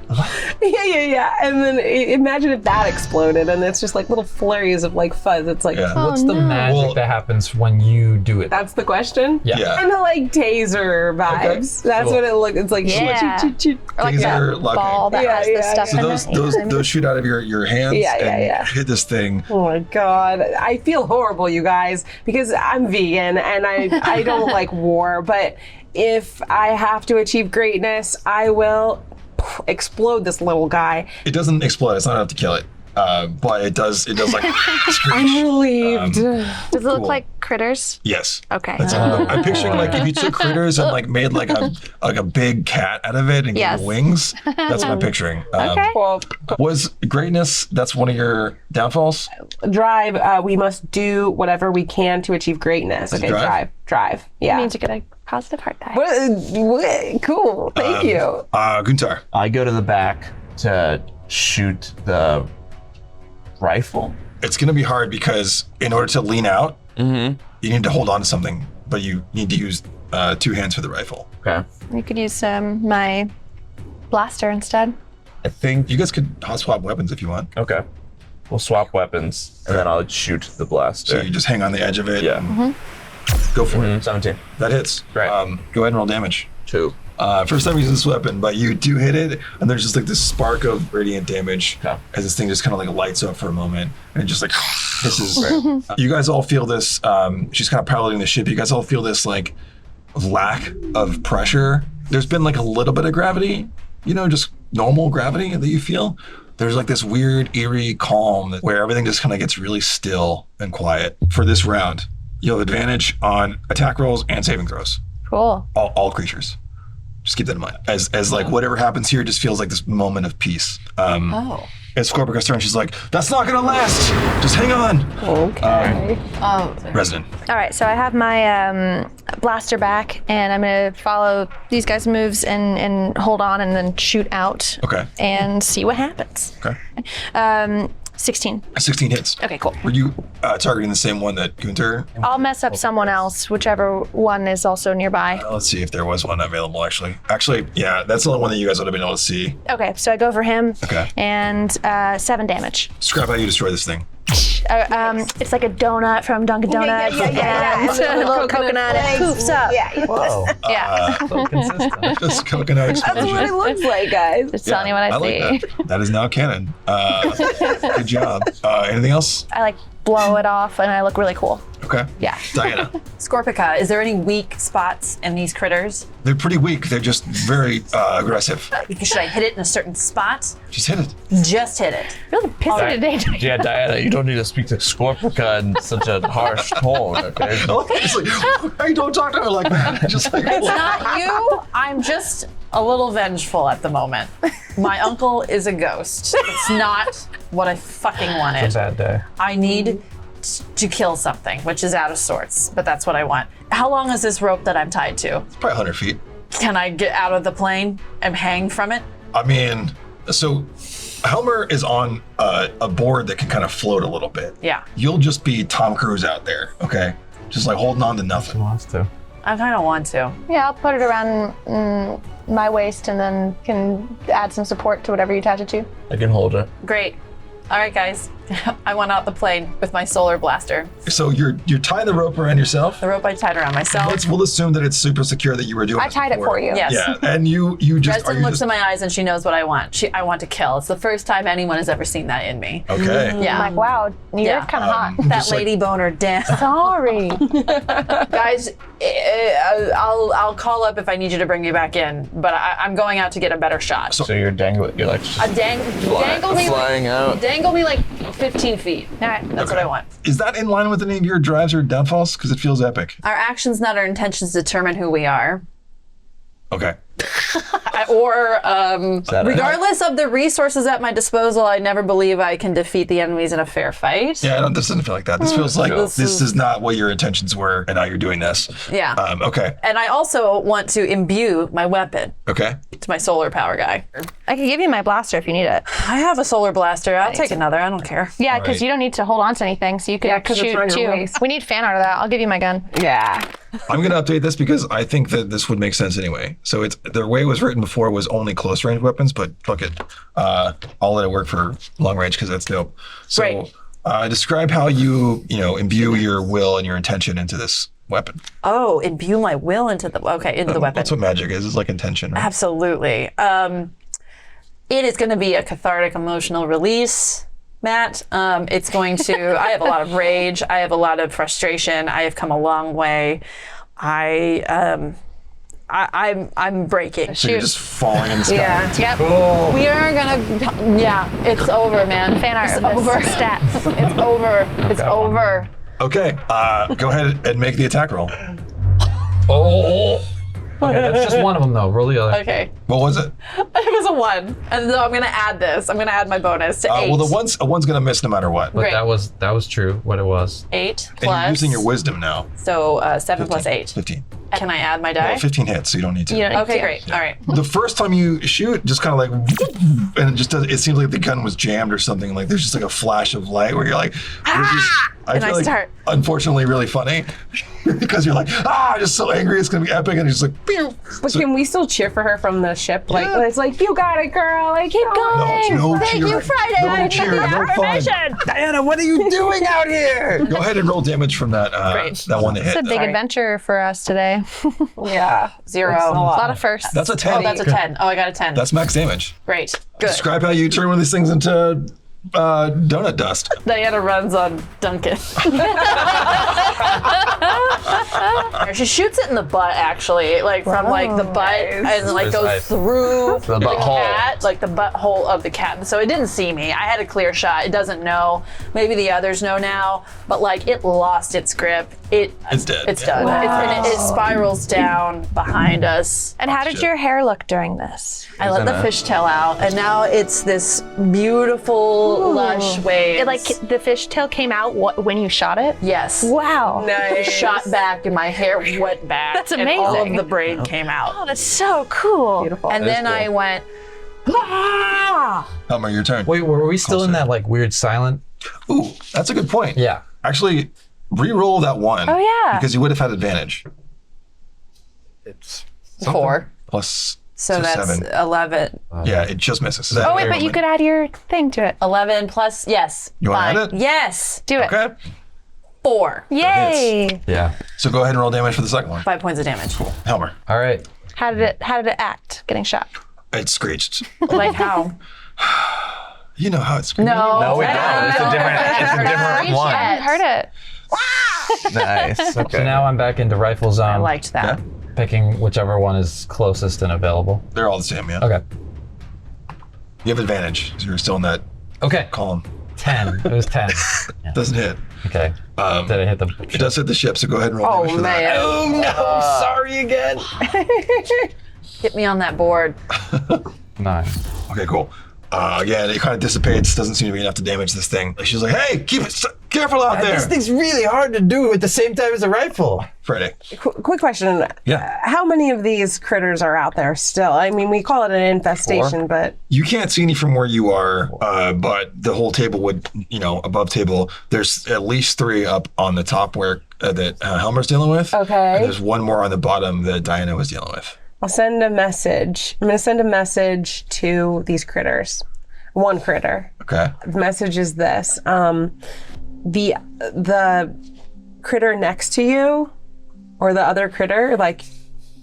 Yeah. And then imagine if that exploded, and it's just like little flurries of like fuzz. It's like,
Yeah.
What's the magic
Well-
that happens when you do it?
that's the question.
Yeah.
Yeah.
Kind of like taser vibes. That's
Cool.
what it looks. It's like
Yeah.
choo.
Or like
Taser,
that
lucky.
ball that has the
Yeah.
stuff
So
in
those
it. You know what I mean?
those shoot out of your hands
Yeah,
and
yeah.
hit this thing.
Oh my god, I feel horrible, you guys, because I'm vegan and I don't like war. But if I have to achieve greatness, I will explode this little guy.
It doesn't explode. It's not enough to kill it. But it does like screech.
I'm relieved.
Does it look
Cool.
like critters?
Yes.
Okay.
That's I'm picturing like if you took critters and like made like a big cat out of it and gave
Yes.
it wings. That's what I'm picturing.
Okay.
Well,
Was greatness? That's one of your downfalls.
drive. We must do whatever we can to achieve greatness.
Is it
Okay,
drive?
drive. Yeah.
Means you get a positive heart die.
What? Cool. Thank you.
Guntar.
I go to the back to shoot the rifle.
It's gonna be hard because in order to lean out, you need to hold on to something, but you need to use 2 hands for the rifle.
Okay.
You could use my blaster instead.
I think.
You guys could hot swap weapons if you want.
Okay. We'll swap weapons, and then I'll shoot the blaster.
So you just hang on the edge of it.
Yeah.
And go for it.
17.
That hits.
Great.
Go ahead and roll damage.
2.
First time using this weapon, but you do hit it, and there's just like this spark of radiant damage
Okay.
as this thing just kind of like lights up for a moment, and it just like hisses. You guys all feel this. She's kind of piloting the ship. You guys all feel this like lack of pressure. There's been like a little bit of gravity, just normal gravity that you feel. There's like this weird, eerie calm where everything just kind of gets really still and quiet. For this round, you'll have advantage on attack rolls and saving throws.
Cool.
All creatures. Just keep that in mind. As like whatever happens here just feels like this moment of peace. As Scorpica's turn, she's like, "That's not gonna last. Just hang on."
Okay.
Resident.
All right, so I have my blaster back, and I'm gonna follow these guys' moves and hold on, and then shoot out.
Okay.
And see what happens.
Okay.
16.
16 hits.
Okay, cool.
Were you targeting the same one that Guntar?
I'll mess up someone else, whichever one is also nearby.
Let's see if there was one available. Actually, yeah, that's the only one that you guys would have been able to see.
Okay, so I go for him.
Okay.
And 7 damage.
Describe how you destroy this thing.
It's like a donut from Dunkin' Donuts.
yeah.
And a little coconut and poofs up.
Yeah.
Whoa.
Yeah.
So consistent.
Just coconut
That's what it
explosion.
looks like, guys.
Just telling you what I see.
like that is now canon. Good job. Anything else?
I like blow it off and I look really cool.
Okay.
Yeah.
Diana.
Scorpica, is there any weak spots in these critters?
They're pretty weak. They're just very aggressive.
Should I hit it in a certain spot?
Just hit it.
Just hit it.
Really pissy today.
Yeah, Diana, you don't need to speak to Scorpica in such a harsh tone, okay?
It's like, hey, don't talk to her like that. Just like,
It's not you. I'm just a little vengeful at the moment. My uncle is a ghost. It's not what I fucking wanted.
It's a bad day.
I need to kill something, which is out of sorts, but that's what I want. How long is this rope that I'm tied to?
probably 100 feet.
Can I get out of the plane and hang from it?
I mean, so Helmer is on a board that can kind of float a little bit.
Yeah,
You'll just be Tom Cruise out there, okay? Just like holding on to nothing.
Who wants to?
I kind of want to.
Yeah, I'll put it around my waist and then can add some support to whatever you attach it to.
I can hold it.
Great. All right, guys. I went out the plane with my solar blaster.
So you're tying the rope around yourself.
The rope I tied around myself.
We'll assume that it's super secure that you were doing.
I tied it for you.
Yes.
Yeah, and you just
Dresden looks in my eyes and she knows what I want. I want to kill. It's the first time anyone has ever seen that in me.
Okay.
Yeah.
I'm like, wow, you're
Yeah.
kind of hot.
That
Just like-
lady boner down.
Sorry.
Guys, I'll call up if I need you to bring me back in, but I'm going out to get a better shot.
So you're dangling. You're like
Dangle me,
flying out.
dangle me like 15 feet.
All right.
That's what I want.
Is that in line with any of your drives or downfalls? Because it feels epic.
Our actions, not our intentions, determine who we are.
Okay.
Or
that
regardless of the resources at my disposal, I never believe I can defeat the enemies in a fair fight.
Yeah, this doesn't feel like that. This feels like this is not what your intentions were, and now you're doing this.
Yeah.
Okay.
And I also want to imbue my weapon
Okay.
to my solar power guy.
I can give you my blaster if you need it.
I have a solar blaster. I'll take another. I don't care.
Yeah, because
right.
you don't need to hold on to anything, so you can
'cause it's
shoot
around your
too.
waist.
We need fan art of that. I'll give you my gun.
Yeah.
I'm going to update this because I think that this would make sense anyway. So it's the way it was written before was only close range weapons, but fuck it. I'll let it work for long range because that's dope. So
Right.
describe how you imbue your will and your intention into this weapon.
Oh, imbue my will into the weapon.
That's what magic is. It's like intention. Right?
Absolutely. It is going to be a cathartic emotional release, Matt. It's going to. I have a lot of rage. I have a lot of frustration. I have come a long way. I'm breaking.
So you're just falling in the sky.
Yeah.
Yep.
We are gonna. Yeah, it's over, man.
Fan art
It's
of this
over.
stats.
It's over. It's over.
Okay. Go ahead and make the attack roll.
Oh. Okay, that's just one of them though. Roll the other.
Okay.
What was it?
It was a 1, and so I'm gonna add this. I'm gonna add my bonus to 8.
Well, a one's gonna miss no matter what.
But
Great.
that was true. What it was.
8
And you're
plus.
using your wisdom now.
So 7 plus 8.
15.
Can I add my die?
Well, 15 hits, so you don't need to.
You don't need
Okay,
to.
great. All right.
The first time you shoot, just kind of like, and it just does. It seems like the gun was jammed or something. Like there's just like a flash of light where you're like,
And I
like,
start-
unfortunately, really funny because you're like, just so angry, it's gonna be epic, and it's just like, pew.
But can we still cheer for her from the ship? Like,
Yeah.
it's like, you got it, girl. Like, keep going.
No
Thank
cheer,
you, Friday.
no cheer, no fun.
Diana, what are you doing out here?
Go ahead and roll damage from that
Great.
that one to hit.
It's a big adventure for us today.
Yeah.
0.
It's a
A
lot.
lot of firsts.
That's a 10.
Oh, that's a 10. Oh, I got a 10.
That's max damage.
Great. Good.
Describe how you turn one of these things into donut dust.
Diana runs on Duncan. She shoots it in the butt, actually, like from like the butt, and like goes
Nice.
through the
butthole.
cat, like the butthole of the cat. So it didn't see me. I had a clear shot. It doesn't know. Maybe the others know now, but like it lost its grip.
It's dead.
It's done. And it spirals down behind us.
And how did your hair look during this?
I let the fishtail out, and now it's this beautiful, lush wave.
It, like the fishtail came out when you shot it?
yes.
Wow.
Nice.
Shot back and my hair went back.
That's
And all of
amazing.
the braid came out.
Oh, that's so cool.
Beautiful.
And then I went,
Helmer, your turn.
Wait, were we still in that like weird silent?
Ooh, that's a good point.
Yeah.
Actually, re-roll that one.
Oh, yeah.
Because you would have had advantage.
It's
4.
Plus
So that's
7.
11.
Yeah, it just misses. Is that
Oh, wait,
fair,
but you
Emily?
could add your thing to it.
11 plus, yes.
You wanna
fine.
add it?
Yes.
Do it.
Okay.
4.
Yay.
yeah.
So go ahead and roll damage for the second one.
5 points of damage.
Helmer.
All right.
How did it act getting shot?
It screeched.
Like how?
You know how it screeched.
No, we don't. It's a different one.
I heard it.
Nice.
So
Okay.
now I'm back into rifle zone.
I liked that.
Picking whichever one is closest and available.
They're all the same, yeah.
Okay.
You have advantage. 'Cause you're still in that
Okay.
column.
10. It was 10. Yeah.
Doesn't hit.
Okay. Did I hit the?
It does hit the ship, so go ahead and roll damage for that.
Oh,
no, sorry again.
Get me on that board.
9.
Okay, cool. Again, it kind of dissipates. Doesn't seem to be enough to damage this thing. She's like, hey, keep it careful out there.
This thing's really hard to do at the same time as a rifle.
Friday.
Quick question.
Yeah.
How many of these critters are out there still? I mean, we call it an infestation, but
You can't see any from where you are, but the whole table would, above table, there's at least 3 up on the top where that Helmer's dealing with.
Okay.
And there's 1 more on the bottom that Diana was dealing with.
I'll send a message. I'm going to send a message to these critters. One critter.
Okay.
The message is this. The critter next to you, or the other critter, like,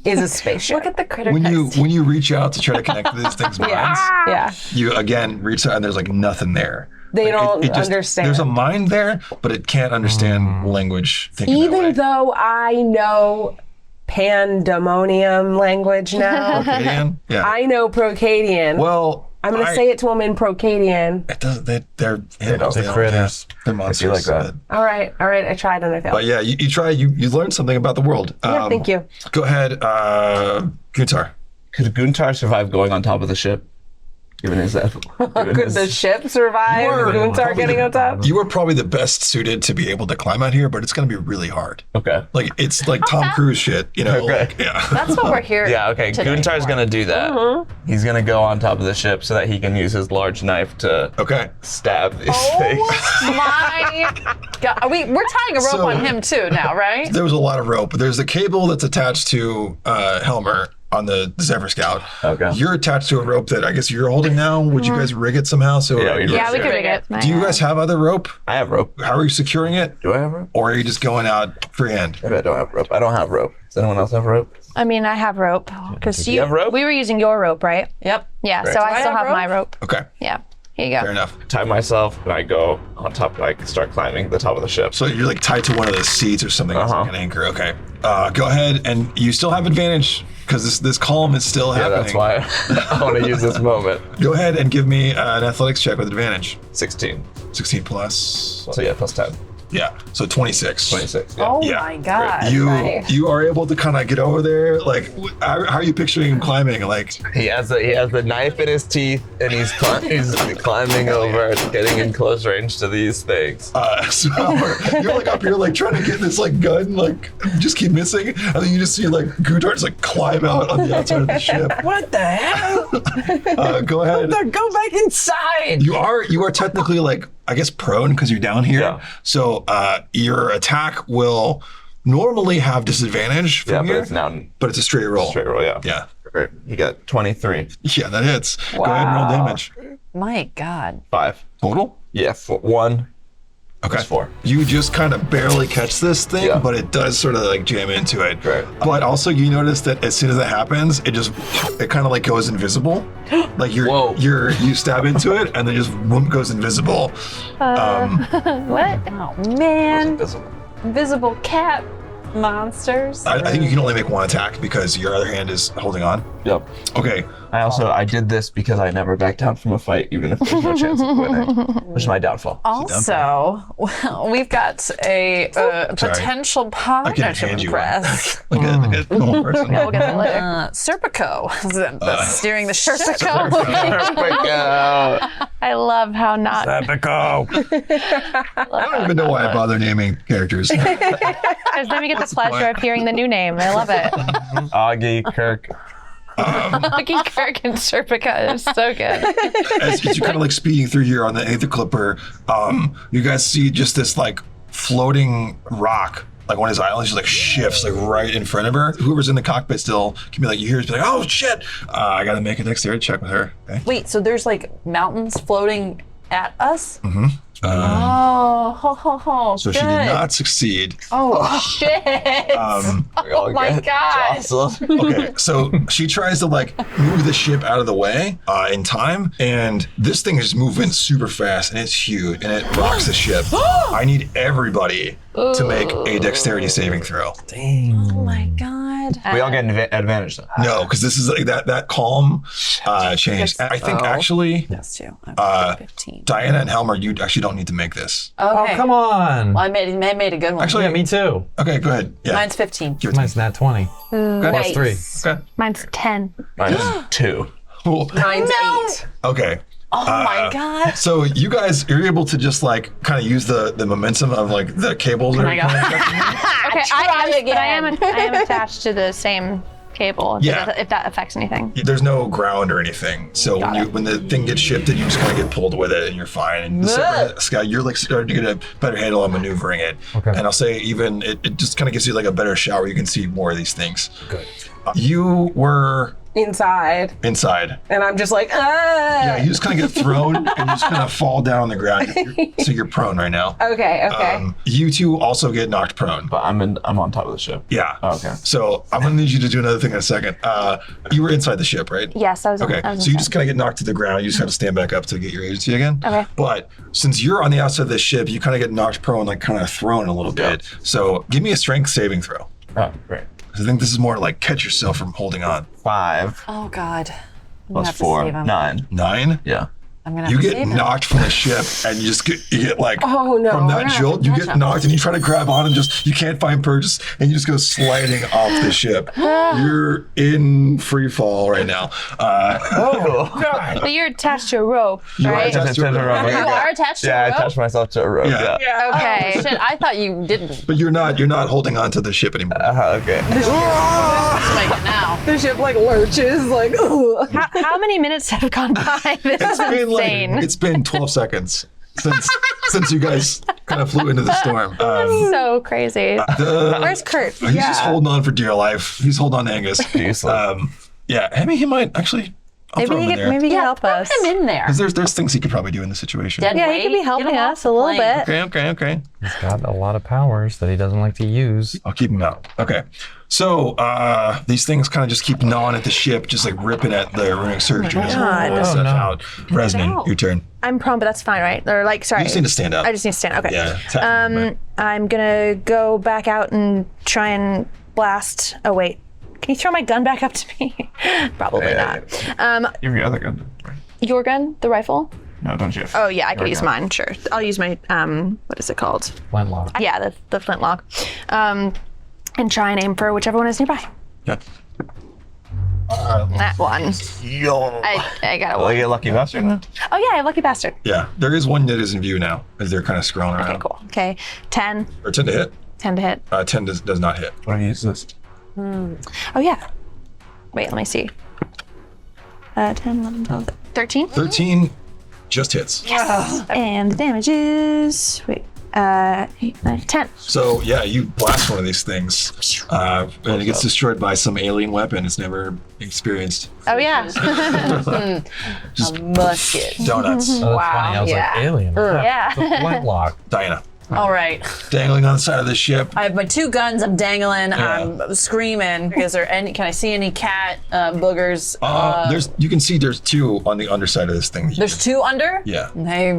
is a spaceship.
Look at the critter
When
text.
you reach out to try to connect to these things' minds,
Yeah.
you again reach out and there's like nothing there.
They
Like,
don't
it just,
understand.
There's a mind there, but it can't understand language. Thinking that way.
Even though I know pandemonium language now,
Procadian? Yeah.
I know Procadian.
Well,
I'm going to say it to them in Procadian.
It doesn't. They're animals.
They're critters.
They're monsters.
like that.
All right. I tried and I failed.
But yeah, you try. You learned something about the world.
Yeah, thank you.
Go ahead, Guntar.
Could Guntar survive going on top of the ship? Given his
Could the ship survive Guntar getting on top?
You are probably the best suited to be able to climb out here, but it's going to be really hard.
Okay.
Like it's like Tom Cruise shit, you know?
Okay.
Like, yeah.
That's what we're here.
Yeah, okay.
today
Guntar's
for.
gonna do that. He's gonna go on top of the ship so that he can use his large knife to
Okay.
stab these things.
Oh my God. We're tying a rope
So-
on him too now, right?
There was a lot of rope. There's the cable that's attached to Helmer on the Zephyr Scout.
Okay.
You're attached to a rope that I guess you're holding now. Would you guys rig it somehow? So
Yeah, we
Yeah, we
Sure.
could rig it.
do you guys have other rope?
I have rope.
How are you securing it?
Do I have rope?
Or are you just going out freehand?
Maybe I don't have rope. I don't have rope. Does anyone else have rope?
I mean, I have rope because
you have rope?
we were using your rope, right?
Yep.
Yeah,
Right.
so
Do
I
I
still
have
have my rope.
Okay,
Yeah, here you
fair
go.
enough.
Tie myself and I go on top, like start climbing the top of the ship.
So you're like tied to one of the seats or something, it's like
Uh-huh.
an anchor. Okay. Go ahead, and you still have advantage because this column is still
Yeah,
happening.
that's why I want to use this moment.
Go ahead and give me an athletics check with advantage.
16.
16 plus.
So yeah, plus 10.
Yeah, so 26.
26. Yeah.
Oh
Yeah.
my God.
You are able to kind of get over there. Like, how are you picturing him climbing? Like,
He has the knife in his teeth and he's climbing over, getting in close range to these things.
so you're like up here, like trying to get this like gun, like just keep missing, and then you just see like Guntar just like climb out on the outside of the ship.
What the hell?
Go ahead.
Go back inside.
You are technically like I guess prone because you're down here.
Yeah.
So your attack will normally have disadvantage from
Yeah, but
here,
it's now
but it's a straight roll.
straight roll. Yeah.
Yeah.
Great. You got 23.
Yeah, that hits. Go ahead and roll damage.
My God.
5.
Total?
Yeah. 1.
Okay.
That's 4.
You just kind of barely catch this thing,
Yeah.
but it does sort of like jam into it.
Right.
But also you notice that as soon as that happens, it kind of like goes invisible. Like
Whoa.
you stab into it and then just whoop, goes invisible.
What?
Oh man.
Invisible.
Invisible cat monsters.
I think you can only make one attack because your other hand is holding on.
Yep.
Okay.
I did this because I never back down from a fight, even if there's no chance of winning, which is my downfall.
Also, we've got a potential partner to
hand you one.
impress.
Look at one person.
We'll get that later.
Serpico that's steering the ship.
I love how not.
Epico. I don't even know why I bother naming characters.
Because then we get the pleasure of hearing the new name. I love it.
Augie, Kirk.
Lucky Kirk and Scorpica is so good.
As you're kind of like speeding through here on the Aether Clipper, you guys see just this like floating rock. Like one of his islands just like shifts like right in front of her. Whoever's in the cockpit still can be like, you hear it, be like, oh shit. I gotta make a dexterity check with her. Okay.
Wait, so there's like mountains floating at us?
Mm-hmm. So she did not succeed.
Oh shit!
Oh
my gosh.
Okay, so she tries to like move the ship out of the way in time, and this thing is just moving super fast, and it's huge, and it rocks the ship. I need everybody to make a dexterity saving throw.
Oh my god!
We all get an advantage though.
No, because this is like that calm changed. I think actually,
That's 2. I'm 15.
Diana and Helmer, you actually don't need to make this.
Okay.
Oh, come on.
Well, I made a good one.
Actually,
Yeah, me too.
Okay, go ahead. Yeah.
Mine's 15.
Give it to me.
Mine's nat 20. Plus 3.
Okay.
Mine's 10.
Minus 2.
Cool.
Mine's
No.
8.
Okay.
Oh my god!
So you guys are able to just like kind of use the momentum of like the cables.
I got
Okay,
Try
but I am
again.
attached to the same cable.
Yeah.
If that affects anything.
There's no ground or anything. So when the thing gets shifted, you just kind of get pulled with it and you're fine. And the Zephyr Scout, you're like starting to get a better handle on maneuvering it.
Okay.
And I'll say even it just kind of gives you like a better shot where you can see more of these things. Good. You were
inside, and I'm just like,
Yeah, you just kind of get thrown and you just kind of fall down on the ground. So you're prone right now.
Okay.
You two also get knocked prone.
But I'm on top of the ship.
Yeah.
Oh, okay.
So I'm gonna need you to do another thing in a second. You were inside the ship, right?
Yes, I was.
Okay.
I was
So you
inside.
just kind of get knocked to the ground. You just have to stand back up to get your agency again.
Okay.
But since you're on the outside of the ship, you kind of get knocked prone, like kind of thrown a little bit. So give me a strength saving throw.
Oh, great.
I think this is more like catch yourself from holding on.
5
Oh God. I'm
plus
gonna have to
4,
save him.
9.
9?
Yeah.
I'm gonna have
You
to
get
save him.
knocked from the ship and you get like
Oh, no.
from that
Yeah.
jolt you get knocked and you try to grab on and you can't find purchase and you just go sliding off the ship. You're in free fall right now.
But you're attached to a rope,
You are
right?
attached to a rope.
You are attached to
Yeah, I
a rope.
attached myself to a rope.
Yeah.
Yeah.
Okay.
Oh, shit, I thought you didn't.
But you're not holding on to the ship anymore.
Okay.
Like now.
The ship like lurches, like, ugh.
How many minutes have gone by? This is insane.
It's been 12 seconds since you guys kind of flew into the storm.
So crazy. Where's Kurt?
He's just holding on for dear life. He's holding on to Angus.
Useless.
Yeah, I mean, he might actually. I'll throw him in there.
Maybe he can help us.
I'm in there.
'Cause there's things he could probably do in this situation.
Dead
Yeah, he
weight.
could be
Get
helping
him off
us a little
the plane.
bit.
Okay.
He's got a lot of powers that he doesn't like to use.
I'll keep him out. Okay. So these things kind of just keep gnawing at the ship, just like ripping at the runic circuitry. Just
God.
pulling stuff out. Reznin, your turn.
I'm prone, but that's fine, right? Or like, sorry.
You just need to stand up.
I just need to stand. Okay.
Yeah. attack movement.
I'm gonna go back out and try and blast. Oh wait, can you throw my gun back up to me? Probably not.
Give me your other gun.
Your gun, the rifle.
No, don't you?
Oh yeah, I could use
gun.
mine. Sure, I'll use my what is it called?
Flintlock.
Yeah, the flintlock. And try and aim for whichever one is nearby.
Yeah.
That one.
Yo.
I got a
Oh,
one.
you get lucky bastard now?
Oh yeah, lucky bastard.
Yeah. There is one that is in view now, as they're kind of scrolling around.
Okay, cool. Okay, 10.
Or 10 to hit.
10 to hit.
10 does not hit.
What do you use this?
Oh yeah. Wait, let me see. 10, 11, 12, 13.
13 just hits.
And the damage is 8, 9, 10.
So yeah, you blast one of these things, and it gets destroyed by some alien weapon it's never experienced.
Oh yeah.
Just
Musket.
donuts.
Oh, that's funny. I was like, alien.
Yeah.
The flintlock.
Diana,
All right.
dangling on the side of the ship.
I have my 2 guns. I'm dangling.
Yeah.
I'm screaming. Is there any? Can I see any cat boogers?
You can see there's 2 on the underside of this thing.
There's 2 under.
Yeah.
They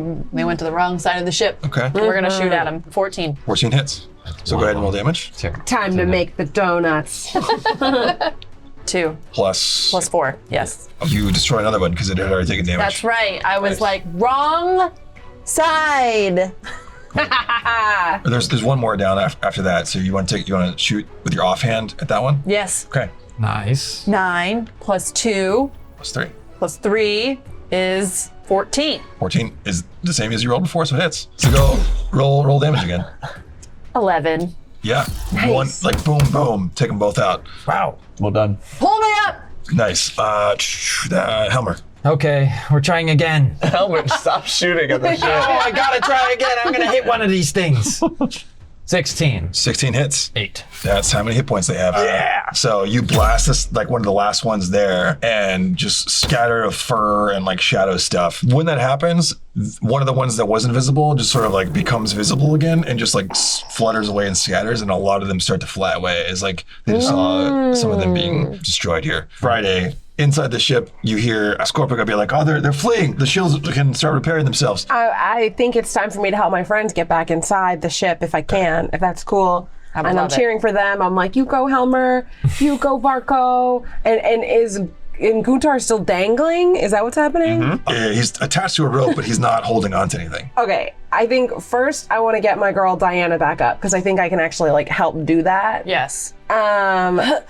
went to the wrong side of the ship.
Okay.
We're gonna shoot at them. 14.
14 hits. So go ahead and roll damage.
Time to make the donuts.
2
Plus,
plus 4. Yes.
you destroy another one because it had already taken damage.
That's right. I was
Nice.
like wrong side.
There's one more down after that. So you want to shoot with your offhand at that one?
Yes.
Okay.
Nice.
9 plus 2
Plus 3.
plus 3 is 14.
14 is the same as you rolled before, so it hits. So go roll damage again.
11.
Yeah. One, like boom, boom. Take them both out.
Wow. Well done.
Pull me up.
Nice. Helmer.
Okay, we're trying again.
Helmer, stop shooting at the ship.
Oh, I gotta try again. I'm gonna hit one of these things. 16.
16 hits.
8.
That's how many hit points they have. Yeah. So you blast this, like one of the last ones there, and just scatter of fur and like shadow stuff. When that happens, one of the ones that wasn't visible just sort of like becomes visible again and just like flutters away and scatters, and a lot of them start to fly away. It's like they just saw some of them being destroyed here. Friday. Inside the ship, you hear a Scorpica be like, "Oh, they're fleeing. The shields can start repairing themselves."
I think it's time for me to help my friends get back inside the ship if I can, if that's cool.
would
And I'm
love it.
cheering for them. I'm like, you go Helmer, you go Varko. And is Guntar still dangling? Is that what's happening?
He's attached to a rope, but he's not holding on to anything.
Okay, I think first I want to get my girl Diana back up because I think I can actually like help do that.
Yes.
I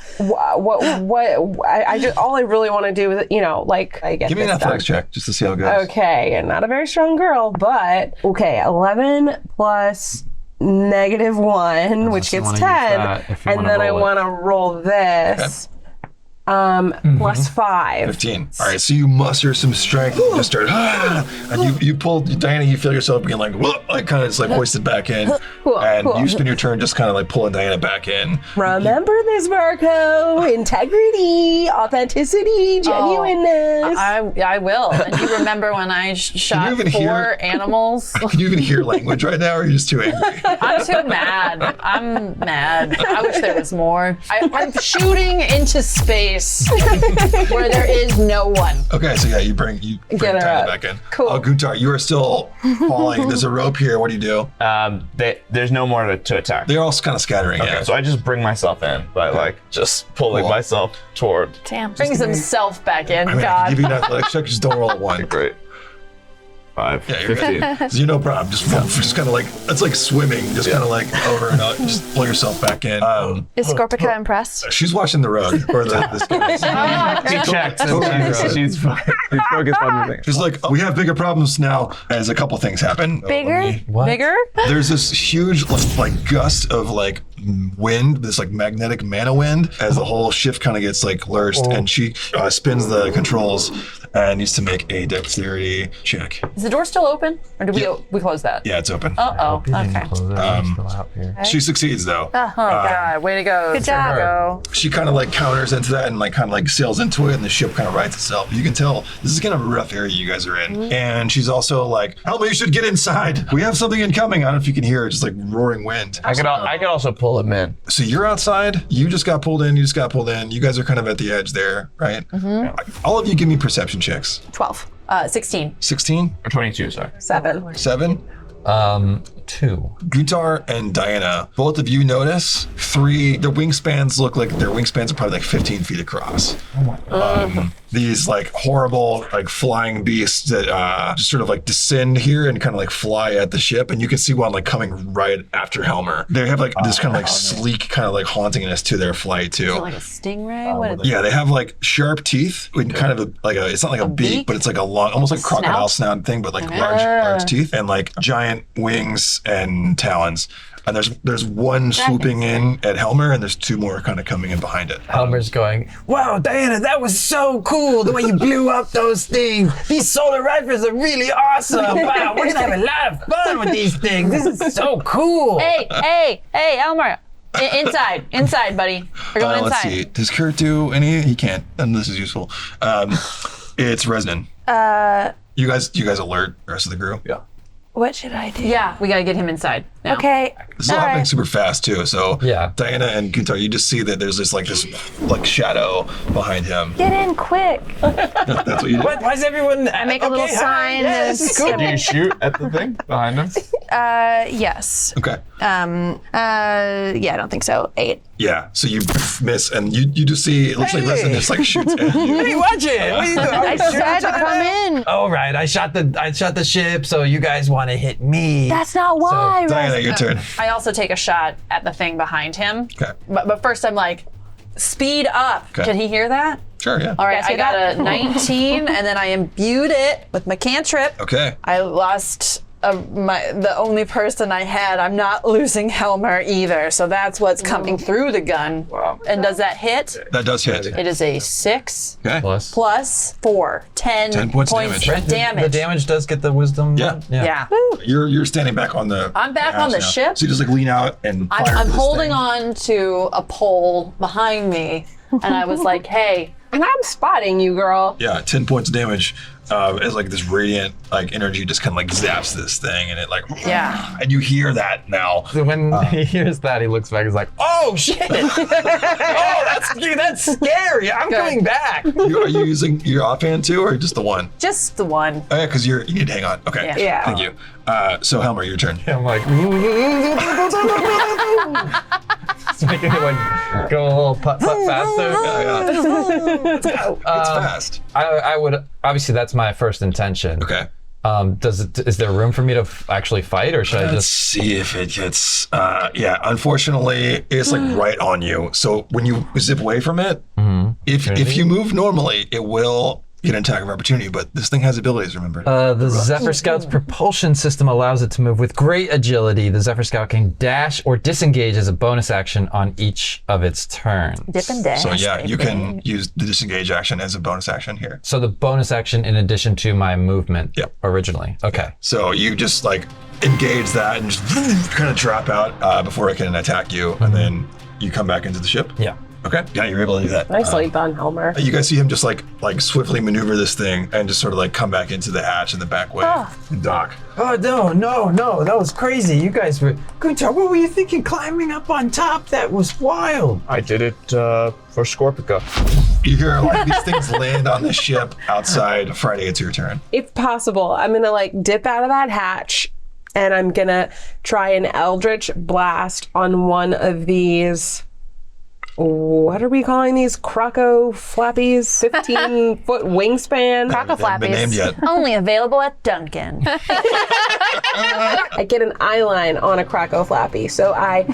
just all I really want to do is like I get
Give me an
this
athletics
done.
check just to see how it goes.
Okay, and not a very strong girl, but okay, 11 plus -1, which
you
gets
wanna use
10,
that if you
and
wanna
then I
roll it.
want to roll this. Plus 5.
15. All right, so you muster some strength and just start, and you pull, Diana, you feel yourself being like, whoa, like kind of just like hoisted back in. And you spend your turn just kind of like pulling Diana back in.
Remember this, Varko. Integrity, authenticity, genuineness.
I will. And you remember when I shot
even
4
hear-
animals?
Can you even hear language right now, or are you just too angry?
I'm too mad. I'm mad. I wish there was more. I'm shooting into space where there is no one.
Okay, so yeah, you bring
her
Diana
up.
back in.
Cool.
Oh, Guntar, you are still falling. There's a rope here. What do you do?
There's no more to attack.
They're all kind of scattering.
Okay,
Yeah.
so I just bring myself in by like just pulling
Cool.
myself toward.
Damn.
Brings himself back in.
I mean, I
God.
can give you an athletics check. Just don't roll a 1.
Great. 5.
Yeah, you're
15.
good. So you're no problem. Just kind of like, it's like swimming. Just kind of like over and out. Just pull yourself back in.
Is Scorpica impressed?
She's watching the road. Or the
She checked. She's fine. She's focused on the thing.
She's like, we have bigger problems now as a couple things happen.
Bigger?
What?
Bigger?
There's this huge like gust of like wind, this like magnetic mana wind, as the whole ship kind of gets like lurched, and she spins the controls and needs to make a dexterity check.
Is the door still open? Or did we close that?
Yeah, it's open.
Uh-oh. Okay.
Still out here.
She succeeds though.
Oh, God. Way to go.
Good job.
Go.
She kind of like counters into that and like kind of like sails into it, and the ship kind of rights itself. You can tell this is kind of a rough area you guys are in. And she's also like, Helmer, you should get inside. We have something incoming. I don't know if you can hear it, just like roaring wind.
I could also pull him in.
So you're outside. You just got pulled in. You just got pulled in. You guys are kind of at the edge there, right? All of you give me perception checks.
12. 16.
16,
Or 22, sorry.
7.
7.
2.
Guntar and Diana, both of you notice 3, their wingspans look like their wingspans are probably like 15 feet across. These like horrible like flying beasts that just sort of like descend here and kind of like fly at the ship, and you can see one like coming right after Helmer. They have like this kind of like sleek kind of like hauntingness to their flight too.
Like a stingray? What is
Yeah, they have like sharp teeth with kind of it's not like a beak, but it's like a long, almost like crocodile snout thing, but like large teeth and like giant wings and talons. And there's one swooping in at Helmer, and there's 2 more kind of coming in behind it.
Helmer's going, wow, Diana, that was so cool, the way you blew up those things. These solar rifles are really awesome. Wow, we're gonna have a lot of fun with these things. This is so cool.
Hey, Elmer. Inside, buddy. We're going
Let's
inside.
see. Does Kurt do any? He can't. And this is useful. It's Reznin. You guys alert the rest of the crew.
Yeah.
What should I do?
Yeah, we gotta get him inside. Now.
Okay.
This is all happening super fast too. So
Yeah.
Diana and Guntar, you just see that there's this shadow behind him.
Get in quick.
That's what you do.
Why is everyone?
I make a little sign.
Yeah, this is cool.
Do you shoot at the thing behind him?
Yes.
Okay.
Yeah, I don't think so. 8.
Yeah. So you miss, and you just see it looks like Reznin just like shoots at you.
Hey, watch it. What are you doing?
I said to come in.
Oh right, I shot the ship, so you guys want to hit me.
That's not why.
Diana, your turn.
I also take a shot at the thing behind him.
Okay.
But first I'm like, speed up.
Okay.
Can he hear that?
Sure. Yeah.
All right,
Yes,
I
I
got a 19, and then I imbued it with my cantrip.
Okay.
I lost the only person I had. I'm not losing Helmer either, so that's what's coming through the gun.
Wow.
And does that hit?
That does hit.
It is a 6
Okay.
plus 4, 10
points damage.
Right,
damage.
The damage does get the wisdom.
Yeah.
Yeah.
You're standing back on the.
I'm back on the
now.
ship.
So you just like lean out and. fire
I'm
this
holding
thing.
on to a pole behind me, and I was like, hey,
And I'm spotting you, girl.
Yeah, 10 points of damage as like this radiant like energy just kind of like zaps this thing, and it like and you hear that now.
So when he hears that, he looks back. He's like, "Oh shit! Oh, that's scary. I'm coming back."
Are you using your offhand too, or just the one?
just the one.
Oh yeah, because you need to hang on. Okay.
Yeah.
Thank you. So Helmer, your turn.
I'm like, it's making it like go a little putt faster.
It's fast.
I would obviously that's my first intention.
Okay.
Is there room for me to actually fight, or should I
Let's
just?
see if it gets. Unfortunately, it's like right on you. So when you zip away from it, if you move normally, it will get an attack of opportunity, but this thing has abilities, remember?
The Zephyr Scout's propulsion system allows it to move with great agility. The Zephyr Scout can dash or disengage as a bonus action on each of its turns.
Dip and dash.
So yeah, you can use the disengage action as a bonus action here.
So the bonus action in addition to my movement
Yep.
originally. Okay.
So you just like engage that and just kind of drop out before it can attack you, and then you come back into the ship.
Yeah.
Okay. Yeah, you're able to do that.
Nicely done, Helmer.
You guys see him just like swiftly maneuver this thing and just sort of like come back into the hatch in the back way and dock.
Oh, no, that was crazy. You guys were... Guntar, what were you thinking climbing up on top? That was wild.
I did it for Scorpica.
You hear like these things land on the ship outside. Friday, it's your turn.
If possible, I'm gonna like dip out of that hatch and I'm gonna try an Eldritch Blast on one of these. What are we calling these? Croco flappies? 15-foot wingspan?
Croco
They haven't been named
flappies.
yet.
Only available at Duncan.
I get an eye line on a Croco flappy, so I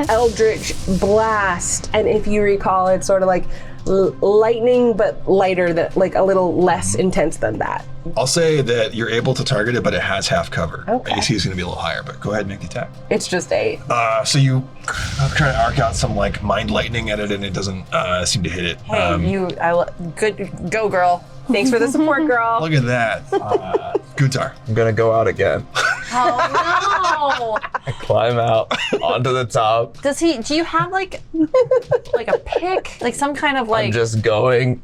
Eldritch Blast. And if you recall, it's sort of like lightning, but lighter, that like a little less intense than that.
I'll say that you're able to target it, but it has half cover.
Okay.
AC is going to be a little higher, but go ahead and make the attack.
It's just 8.
So you try to arc out some like mind lightning at it, and it doesn't seem to hit it.
Hey, good, go girl.
Thanks for the support, girl.
Look at that. Guntar.
I'm gonna go out again.
Oh
I climb out onto the top.
no! Do you have like a pick? Like some kind of like...
I'm just going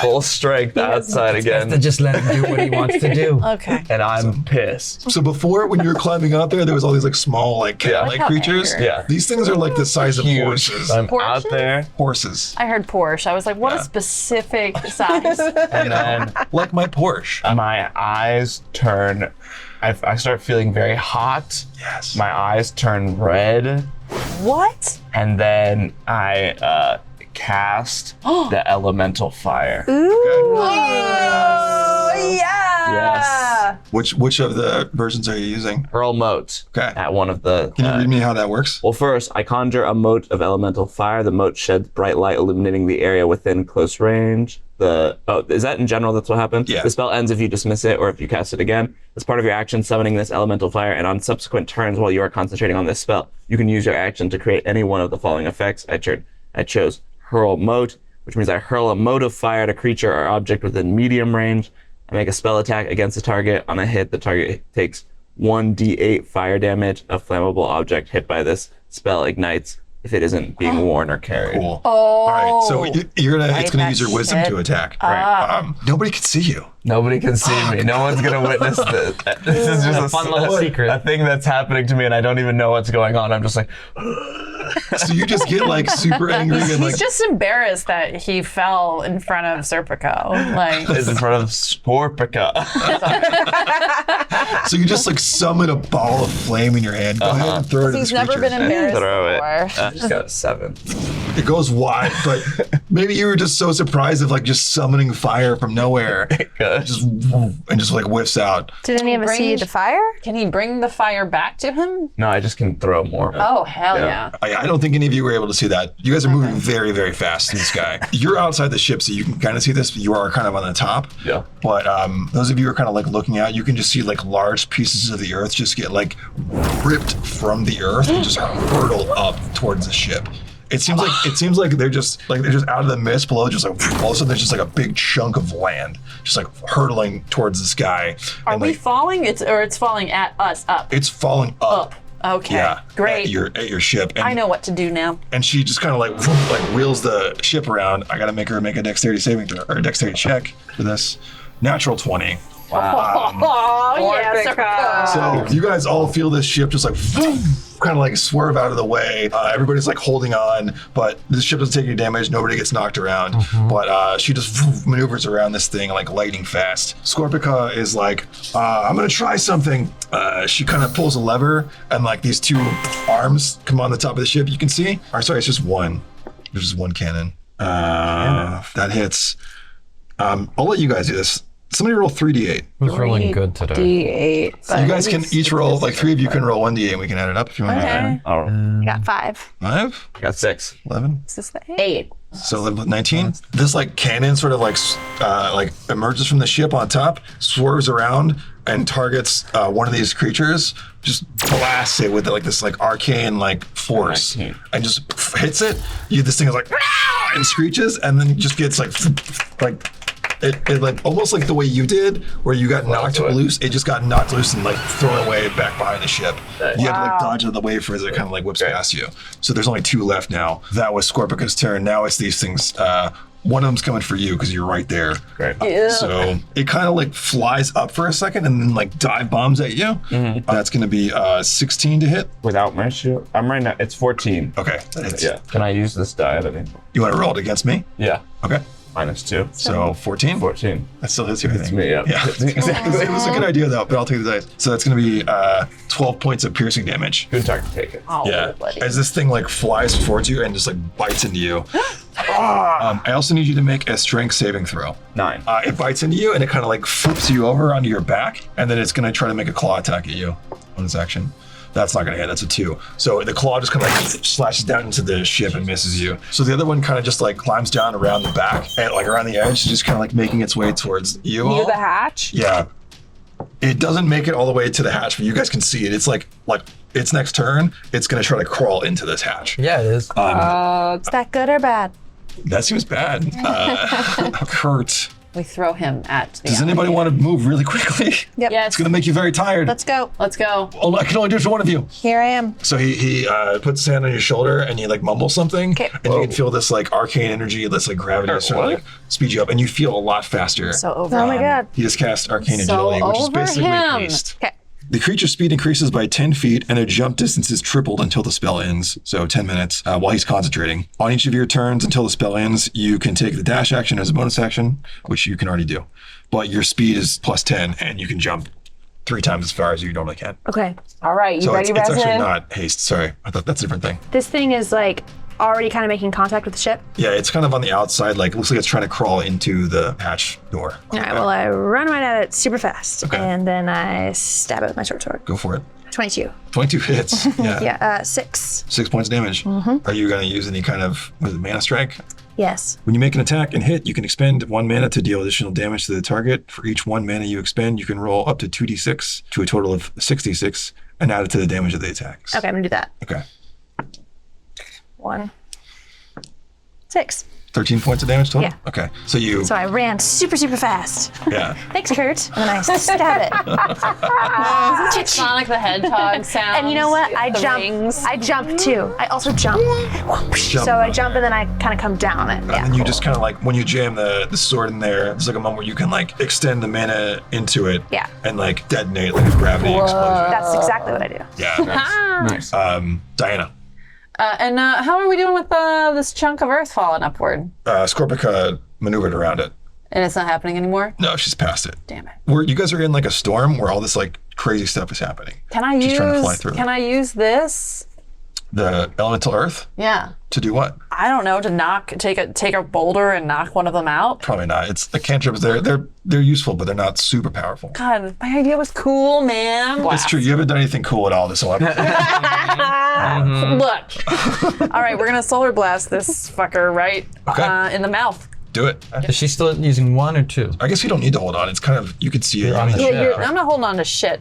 full strength outside again.
To just let him do what he wants to do.
Okay.
And I'm pissed.
So before, when you were climbing out there was all these like small like cat-like
how
creatures.
angry.
Yeah.
These things are like the size of
Huge.
horses.
I'm
Porsche?
out there,
Horses.
I heard Porsche. I was like, what
Yeah.
a specific size.
and then
Like my Porsche.
my eyes turn. I start feeling very hot.
Yes.
My eyes turn red,
What?
and then I cast the elemental fire.
Oh, yeah.
Yes.
Which of the versions are you using?
Hurl mote
Okay.
at one of the.
Can you read me how that works?
Well, first, I conjure a mote of elemental fire. The mote sheds bright light, illuminating the area within close range. Is that in general that's what happened?
Yeah.
The spell ends if you dismiss it or if you cast it again. As part of your action, summoning this elemental fire, and on subsequent turns while you are concentrating on this spell, you can use your action to create any one of the following effects. I chose Hurl Mote, which means I hurl a mote of fire at a creature or object within medium range. I make a spell attack against the target. On a hit, the target takes 1d8 fire damage. A flammable object hit by this spell ignites if it isn't being worn or carried.
Cool.
Oh.
All right. So it's gonna
that
use your wisdom
shit
to attack.
Right.
Nobody can see you.
Nobody can see me. No one's gonna witness this. This is just a
fun little secret.
A thing that's happening to me, and I don't even know what's going on. I'm just like,
So you just get like super angry and like
He's just embarrassed that he fell in front of Serpico. Like,
is in front of Scorpica.
so you just like summon a ball of flame in your hand. Go ahead and throw it at
he's
this
never
creature.
been embarrassed
Throw it.
before.
I just got a 7.
It goes wide, but maybe you were just so surprised of like just summoning fire from nowhere. Just like whiffs out.
Did any of us see
Range?
the fire?
Can he bring the fire back to him?
No, I just can throw more.
Oh, hell yeah.
I don't think any of you were able to see that. You guys are moving very, very fast in the sky. You're outside the ship, so you can kind of see this. But you are kind of on the top.
Yeah.
But those of you who are kind of like looking out, you can just see like large pieces of the earth just get like ripped from the earth and just hurtle up towards the ship. It seems like they're just out of the mist below. Just like all of a sudden, there's just like a big chunk of land, just like hurtling towards the sky.
Are
and
we
like,
falling? It's falling at us up.
It's falling up.
Okay.
Yeah.
Great.
At your ship. And,
I know what to do now.
And she just kind of like wheels the ship around. I gotta make her make a dexterity saving throw or a dexterity check for this. Natural 20.
Oh, yeah, Serpico.
So you guys all feel this ship just like kind of like swerve out of the way. Everybody's like holding on, but the ship doesn't take any damage. Nobody gets knocked around. But she just maneuvers around this thing like lightning fast. Scorpica is like, I'm gonna try something. She kind of pulls a lever, and like these 2 arms come on the top of the ship. You can see. Or sorry, it's just one. There's just one cannon. That hits. I'll let you guys do this. Somebody roll 3d8.
Who's rolling good today?
D8.
So you guys can each roll, like 3 of you can roll 1d8 and we can add it up if you want.
Okay.
Oh,
I got 5.
5?
I got 6.
11?
Is this the 8?
8.
So 19. This like cannon sort of like emerges from the ship on top, swerves around, and targets one of these creatures. Just blasts it with like this like arcane like force, and just hits it. This thing is like and screeches, and then just gets like it like almost like the way you did, where you got knocked loose. It just got knocked loose and like thrown away back behind the ship. You had to like dodge out of the way for as it kind of like whips past you. So there's only 2 left now. That was Scorpica's turn. Now it's these things. One of them's coming for you because you're right there.
Great.
So it kind of like flies up for a second and then like dive bombs at you. That's going to be 16 to hit.
Without my shield, I'm right now. It's 14.
Okay, that hits.
Yeah. Can I use this die?
You want to roll it against me?
Yeah.
Okay.
-2.
So 14?
14.
That still hits you, I think.
It's me, yeah.
Exactly. It was a good idea, though, but I'll take the dice. So that's going to be 12 points of piercing damage.
Guntar can take it.
Yeah. As this thing like flies towards you and just like bites into you. I also need you to make a strength saving throw.
9.
It bites into you and it kind of like flips you over onto your back, and then it's going to try to make a claw attack at you on its action. That's not gonna hit, that's a 2. So the claw just kind of like slashes down into the ship and misses you. So the other one kind of just like climbs down around the back and like around the edge, just kind of like making its way towards you all.
Near the hatch?
Yeah. It doesn't make it all the way to the hatch, but you guys can see it. It's like its next turn, it's gonna try to crawl into this hatch.
Yeah, it is.
Is that good or bad?
That seems bad. Kurt.
We throw him at the
Does anybody want to move really quickly?
Yep.
Yes.
It's gonna make you very tired.
Let's go.
Let's go.
Oh, I can only do it for one of you.
Here I am.
So he puts his hand on your shoulder and he like mumbles something,
Okay.
and you can feel this like arcane energy, this like gravity sort of like speed you up, and you feel a lot faster.
So over
Oh my
him.
god.
He just cast arcane
So
agility, which is
over
basically
him.
haste.
Okay.
The creature's speed increases by 10 feet, and their jump distance is tripled until the spell ends. So 10 minutes while he's concentrating. On each of your turns until the spell ends, you can take the dash action as a bonus action, which you can already do. But your speed is plus 10, and you can jump 3 times as far as you normally can.
Okay.
All right, you
So
ready,
it's actually
Reznin?
not haste. Sorry, I thought that's a different thing.
This thing is like already kind of making contact with the ship.
Yeah, it's kind of on the outside, like looks like it's trying to crawl into the hatch door.
All right, well, I run right at it super fast,
Okay.
and then I stab it with my short sword.
Go for it.
22.
22 hits. Yeah.
Yeah, 6.
6 points damage. Are you going to use any kind of mana strike?
Yes.
When you make an attack and hit, you can expend 1 mana to deal additional damage to the target. For each 1 mana you expend, you can roll up to 2d6 to a total of 6d6 and add it to the damage of the attacks.
Okay, I'm gonna do that.
Okay.
1. 6.
13 points of damage total?
Yeah.
Okay. So you,
So I ran super freast.
yeah.
Thanks, Kurt. And then I stab it.
Sonic the Hedgehog sound.
And you know what? I
The
jump.
rings.
I jump too. I also jump. So I jump and then I kind of come down it. Yeah.
And you just kind of like, when you jam the sword in there, there's like a moment where you can like extend the mana into it.
Yeah.
And like detonate like a gravity explosion.
That's exactly what I do.
Yeah.
Nice.
Diana.
And how are we doing with this chunk of earth falling upward?
Scorpica maneuvered around it.
And it's not happening anymore?
No, she's past it.
Damn it.
You guys are in like a storm where all this like crazy stuff is happening.
Can I
She's trying to fly through.
Can I use this?
The elemental earth
Yeah.
to do what?
I don't know, to take a boulder and knock one of them out.
Probably not. It's the cantrips. They're useful, but they're not super powerful.
God, my idea was cool, man.
It's true. You haven't done anything cool at all this whole episode.
Look. All right, we're gonna solar blast this fucker right
Okay.
in the mouth.
Do it.
Is she still using 1 or 2?
I guess you don't need to hold on. It's kind of, you can see it.
on the
Yeah,
ship.
I'm not holding on to shit.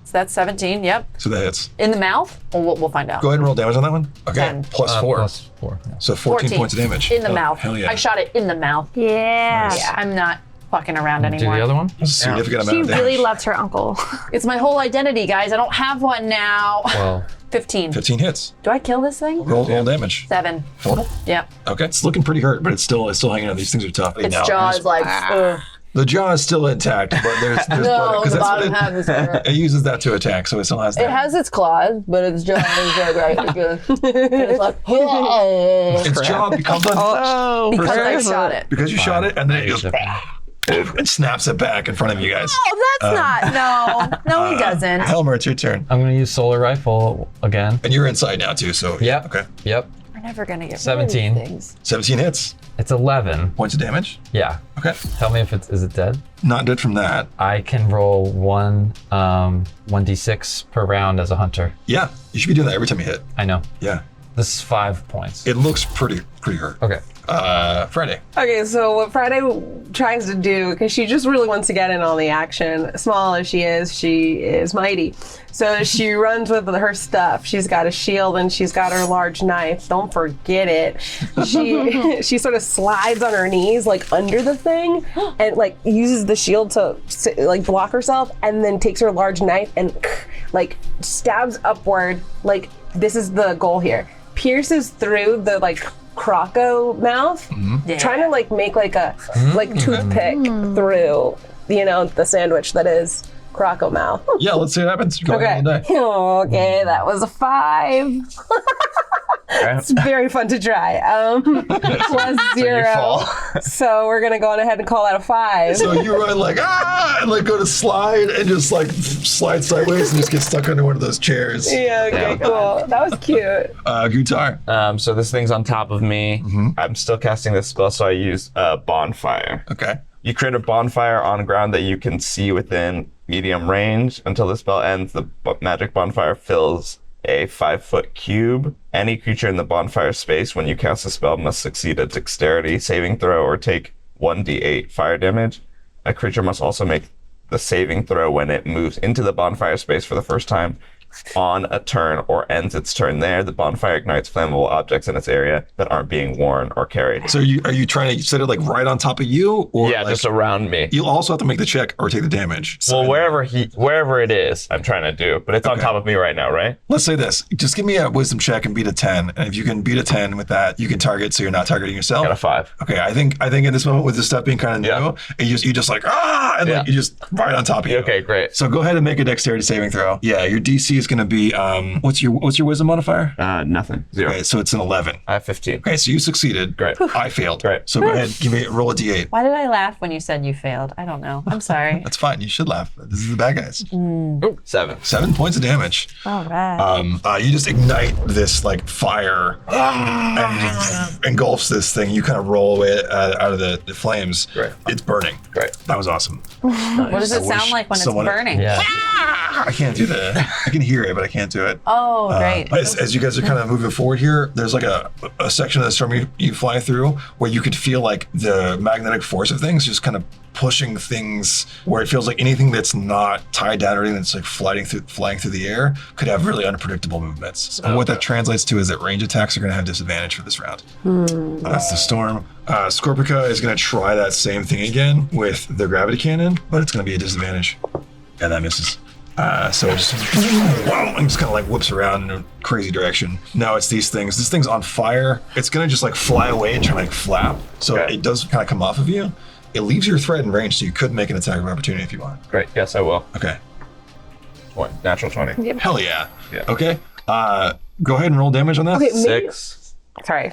So that's 17. Yep.
So that hits.
In the mouth. Well, we'll find out.
Go ahead and roll damage on that one. Okay.
10.
Plus 4.
Plus 4. Yeah.
So 14 points of damage.
In the
Oh,
mouth.
Hell yeah.
I shot it in the mouth.
Yeah.
Nice.
I'm not fucking around
Do
anymore.
the other one?
That's a significant amount
She
of damage.
really loves her uncle.
It's my whole identity, guys. I don't have one now.
Well,
15.
15 hits.
Do I kill this thing?
Roll damage.
7.
Total.
Yep.
Okay. It's looking pretty hurt, but it's still hanging on. These things are tough.
Its
Now,
jaw is like, ugh.
the jaw is still intact, but there's
No,
blood, 'cause
the
that's what
bottom half is hurt.
it uses that to attack, so it still has that.
It has its claws, but its jaw is like right good. It's like,
Its jaw becomes on
because I shot it.
because you shot it, and then it just it snaps it back in front of you guys.
Oh, that's not. No, he doesn't.
Helmer, it's your turn,
I'm going to use solar rifle again.
and you're inside now too. So
Yep.
Okay.
Yep.
We're never gonna get
17.
rid of these things.
17 hits.
It's 11.
Points of damage.
Yeah.
Okay.
Tell me if is it dead?
Not dead from that.
I can roll 1d6 per round as a hunter.
Yeah, you should be doing that every time you hit.
I know.
Yeah.
This is 5 points.
It looks pretty hurt.
Okay.
Friday.
Okay, so what Friday tries to do, because she just really wants to get in on the action, small as she is mighty. So she runs with her stuff. She's got a shield and she's got her large knife. Don't forget it. She sort of slides on her knees, like under the thing, and like uses the shield to like block herself, and then takes her large knife and like stabs upward. Like this is the goal here. Pierces through the like croco mouth, trying to like make like a like toothpick through, you know, the sandwich that is croco mouth.
Yeah, let's see what happens. Go ahead and die.
Okay, that was a 5. It's very fun to try. Plus 0. So we're gonna go on ahead and call that a 5.
So you run like and like go to slide and just like slide sideways and just get stuck under one of those chairs.
Yeah, okay, cool. That was cute.
Guntar.
So this thing's on top of me. I'm still casting this spell, so I use bonfire.
Okay.
You create a bonfire on ground that you can see within medium range. Until the spell ends, the magic bonfire fills a 5-foot cube. Any creature in the bonfire space when you cast the spell must succeed a dexterity saving throw or take 1d8 fire damage. A creature must also make the saving throw when it moves into the bonfire space for the first time on a turn or ends its turn there. The bonfire ignites flammable objects in its area that aren't being worn or carried.
So are you trying to set it like right on top of you, or
Yeah,
like,
just around me.
you also have to make the check or take the damage? So
Well, wherever it is, I'm trying to do, but it's on top of me right now, right?
let's say this. Just give me a wisdom check and beat a 10. And if you can beat a 10 with that, you can target so you're not targeting yourself.
Got a 5.
Okay, I think in this moment with this stuff being kind of new,
Yeah.
you just like and like
Yeah.
you just right on top of you.
Okay, great.
So go ahead and make a dexterity saving throw. Yeah, your DC is going to be what's your wisdom modifier?
Nothing. 0.
Okay, so it's an 11.
I have 15.
Okay, so you succeeded.
Great.
I failed.
Great.
So go ahead, roll a D8.
Why did I laugh when you said you failed? I don't know. I'm sorry.
That's fine. You should laugh. This is the bad guys.
Ooh, 7.
7 points of damage.
All right.
You just ignite this like fire and engulfs this thing. You kind of roll it out of the flames.
Great.
It's burning.
Great.
That was awesome.
What does it
I
sound
wish
like when it's
someone-
burning?
Yeah.
I can't do that. I can hear it, but I can't do it.
Oh, great.
As you guys are kind of moving forward here, there's like a section of the storm you fly through where you could feel like the magnetic force of things just kind of pushing things where it feels like anything that's not tied down or anything that's like flying through the air could have really unpredictable movements. And what that translates to is that range attacks are going to have disadvantage for this round. That's the storm. Scorpica is going to try that same thing again with the gravity cannon, but it's going to be a disadvantage. And that misses. So it just and just kind of like whips around in a crazy direction. Now it's these things. This thing's on fire. It's gonna just like fly away and try to like flap. So it does kind of come off of you. It leaves your threat in range, so you could make an attack of opportunity if you want.
Great. Yes, I will.
Okay.
20. Natural 20.
Hell yeah.
Yeah.
Okay. Go ahead and roll damage on that.
Okay, maybe,
6.
sorry.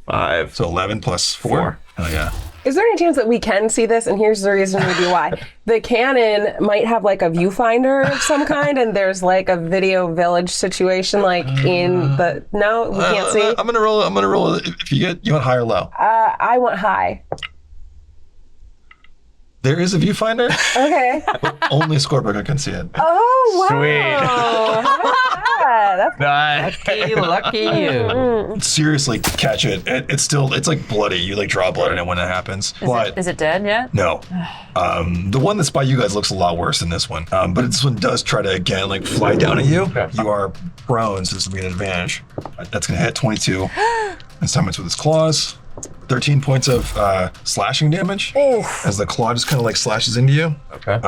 5.
So 11 plus 4. Hell yeah.
Is there any chance that we can see this? And here's the reason maybe why. The cannon might have like a viewfinder of some kind, and there's like a video village situation like in the... No, we can't see?
I'm gonna roll. If you want high or low.
I want high.
There is a viewfinder.
Okay.
Only Scorpica can see it.
Oh, wow.
Sweet.
How about that? That's
Lucky you.
Seriously, catch it. It's like bloody. You like draw blood in it when it happens.
Is it dead yet?
No. The one that's by you guys looks a lot worse than this one. But this one does try to, again, like fly down at you. You are prone, so this will be an advantage. That's going to hit 22. This time it's with his claws. 13 points of slashing damage as the claw just kind of like slashes into you.
Okay.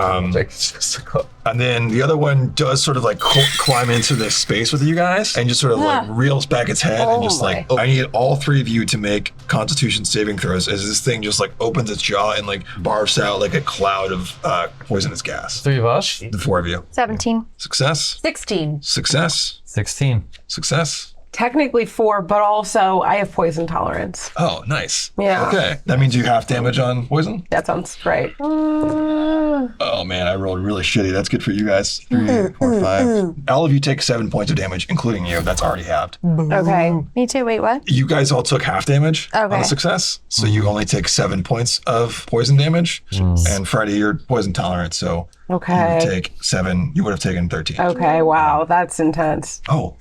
And then the other one does sort of like climb into this space with you guys and just sort of like reels back its head and just like, I need all 3 of you to make Constitution saving throws as this thing just like opens its jaw and like barfs out like a cloud of poisonous gas.
3 of us.
The 4 of you.
17.
Success.
16.
Success.
16.
Success.
technically 4, but also I have poison tolerance.
Oh, nice.
Yeah.
Okay. That means you have damage on poison?
That sounds right.
Oh man, I rolled really shitty. That's good for you guys. 3, 4, 5. All of you take 7 points of damage, including you. That's already halved.
Okay.
Me too. Wait, what?
You guys all took half damage on
Okay.
a success, so you only take 7 points of poison damage. And Friday, you're poison tolerant, so you
Okay.
would take 7. You would have taken 13.
Okay, wow, that's intense.
Oh,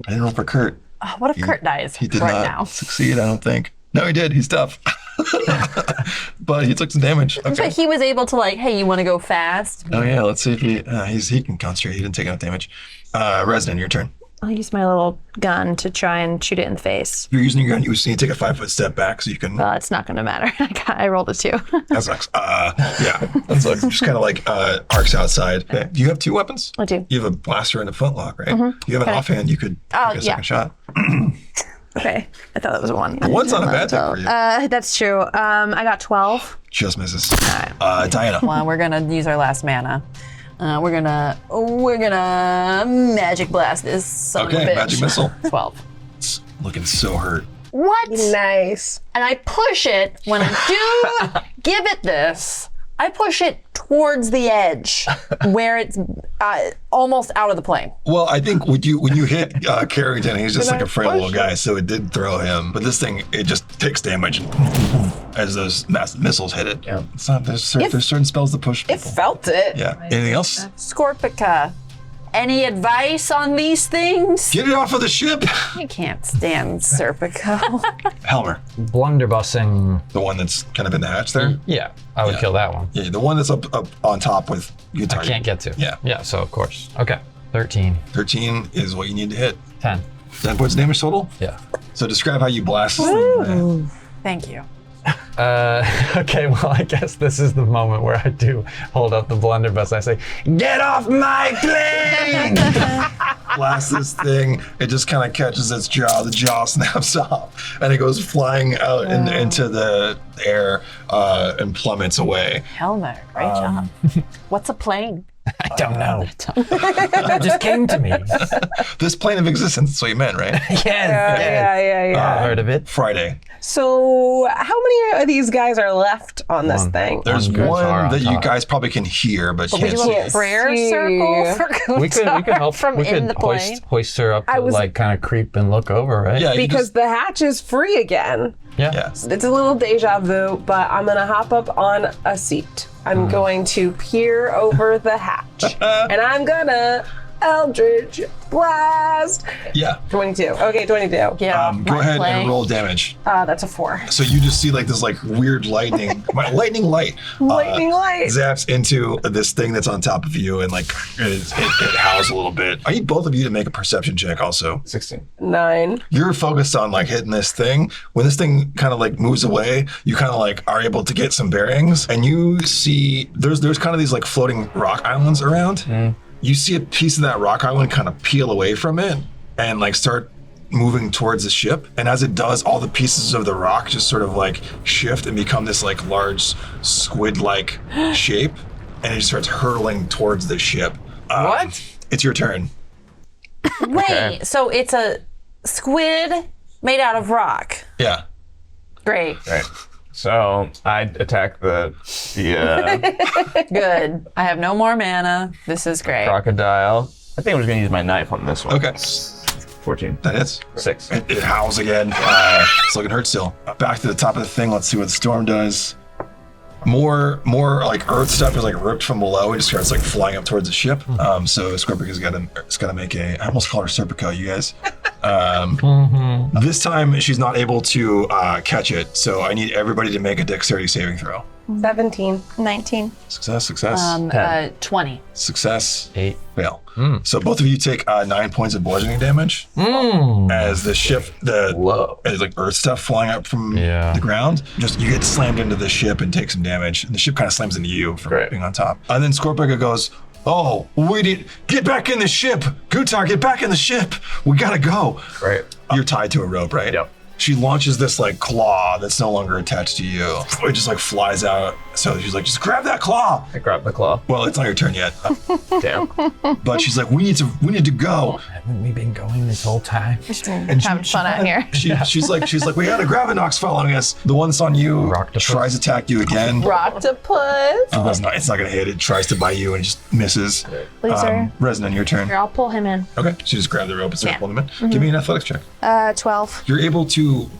I didn't roll for Kurt.
What if Kurt dies
He did
right
not
now?
succeed, I don't think. No, he did. He's tough. But he took some damage. Okay.
But he was able to like, hey, you want to go fast?
Oh yeah, let's see if he can concentrate. He didn't take enough damage. Reznin, your turn.
I'll use my little gun to try and shoot it in the face.
If you're using your gun, you need to take a 5-foot step back so you can.
Well, it's not going to matter. I rolled a 2.
That sucks. Yeah, that's like just kind of like arcs outside. Okay. Do you have 2 weapons?
I do.
You have a blaster and a flintlock, right? You have an offhand. You could take a second shot.
Okay. I thought that was a 1.
One's not a bad thing for you.
That's true. I got 12.
Just misses. Diana.
Well, we're gonna use our last mana. We're gonna magic blast this son of a bitch.
Magic missile.
12.
It's looking so hurt.
What?
Nice.
And I push it when I do give it this. I push it towards the edge where it's almost out of the plane.
Well, I think when you hit Carrington, he's just like a frail little guy, so it did throw him. But this thing, it just takes damage as those massive missiles hit it. Yeah. It's not, there's certain spells that push people.
It felt it.
Yeah. Anything else?
Scorpica, any advice on these things?
Get it off of the ship.
I can't stand Serpico.
Helmer,
Blunderbussing.
the one that's kind of in the hatch there.
Yeah, I would kill that one.
Yeah, the one that's up on top with Guntar.
I can't get to.
Yeah.
Yeah, so of course. Okay. 13.
13 is what you need to hit.
10.
10 points of damage total.
Yeah.
So describe how you blast this thing.
Thank you.
Okay, well, I guess this is the moment where I do hold up the blunderbuss. I say, "Get off my plane!"
Blast this thing. It just kind of catches its jaw. The jaw snaps off, and it goes flying out into the air and plummets away.
Helmer, great job. What's a plane?
I don't know. That just came to me.
This plane of existence. That's what you meant, right?
Yeah.
Heard of it?
Friday.
So, how many of these guys are left on this thing?
There's
Guntar
one
on
that you
top.
guys probably can hear, but
We
can't
do
see.
a prayer circle for
We could help.
from
We
in
could
the plane.
hoist her up to
was-
like kind of creep and look over, right?
Yeah, you
Because
just,
the hatch is free again.
yeah.
It's a little deja vu, but I'm gonna hop up on a seat. I'm going to peer over the hatch. And I'm gonna Eldritch Blast.
Yeah.
22. Okay, 22.
Get off
Go
my
ahead
plane.
and roll damage.
That's a 4.
So you just see like this like weird lightning light
Lightning light.
zaps into this thing that's on top of you and like it howls a little bit. I need both of you to make a perception check also.
16.
9.
You're focused on like hitting this thing. When this thing kind of like moves away, you kind of like are able to get some bearings and you see there's kind of these like floating rock islands around. You see a piece of that rock island kind of peel away from it and like start moving towards the ship. And as it does, all the pieces of the rock just sort of like shift and become this like large squid-like shape. And it just starts hurtling towards the ship.
What?
It's your turn.
Wait, so it's a squid made out of rock.
Yeah.
Great.
Right. So I attack the
Good. I have no more mana. This is great.
crocodile. I think I'm just gonna use my knife on this one.
Okay.
14.
That hits.
6.
It howls again. It's looking hurt still. Back to the top of the thing. Let's see what the storm does. More like earth stuff is like ripped from below. It just starts like flying up towards the ship. So Scorpica's got to make a. I almost call her Serpico, you guys. This time she's not able to catch it. So I need everybody to make a dexterity saving throw.
17.
19.
Success.
20.
Success.
8.
Fail. So both of you take 9 points of bludgeoning damage as the ship, as like earth stuff flying up from the ground. Just you get slammed into the ship and take some damage, and the ship kind of slams into you from being on top. And then Scorpica goes, "Oh, get back in the ship, Guntar, get back in the ship. We gotta go."
Right.
You're tied to a rope, right?
Yep.
She launches this like claw that's no longer attached to you. It just like flies out. So she's like, "Just grab that claw."
I grab the claw.
Well, it's not your turn yet.
Damn.
But she's like, we need to go.
Haven't we been going this whole time?
And
Having fun out here.
she's like, we got a Gravenox following us. The one that's on you
Rocktopus.
tries to attack you again.
Octopus.
It's not gonna hit. It tries to bite you and it just misses.
Loser.
Reznin, your turn.
Here, I'll pull him in.
Okay, she just grabbed the rope and started
Yeah.
pulling him in. Give me an athletics check.
12.
You're able to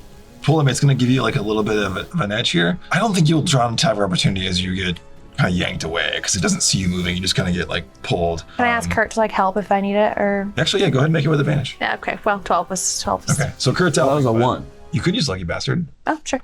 pull him. It's gonna give you like a little bit of an edge here. I don't think you'll draw an attack of opportunity as you get kind of yanked away because it doesn't see you moving. You just kind of get like pulled.
Can I ask Kurt to like help if I need it, or?
Actually, yeah, go ahead and make it with advantage.
Yeah. Okay. Well, 12 was 12. Was...
Okay, so Kurt's out.
That was a 1.
You could use Lucky Bastard.
Oh, sure.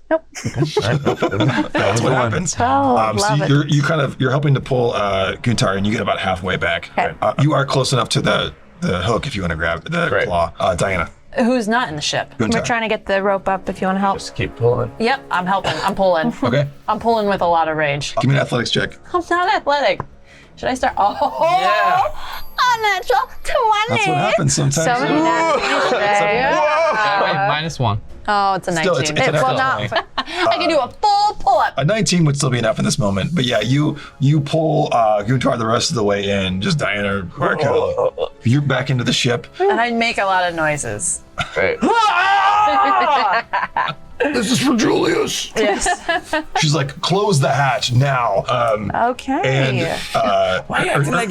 Nope.
That's what happens.
Oh,
so
love it.
you're helping to pull Guntar, and you get about halfway back.
Okay.
You are close enough to the hook if you want to grab the
Great.
claw. Diana.
Who's not in the ship?
We're
Guntar.
trying to get the rope up if you want to help.
Just keep pulling.
Yep, I'm helping. I'm pulling.
Okay.
I'm pulling with a lot of rage.
Give me an athletics check.
I'm not athletic. Should I start? Oh,
Yeah.
unnatural 20.
That's what happens sometimes.
So many nasties today.
-1.
Oh, it's a 19.
Still, it's an
Well,
effort.
not.
I can do a full pull-up.
A 19 would still be enough in this moment, but yeah, you pull Guntar the rest of the way in. Just Diana, Varko. You're back into the ship.
And I make a lot of noises.
Right.
This is for Julius.
Yes.
She's like, close the hatch now.
Okay.
And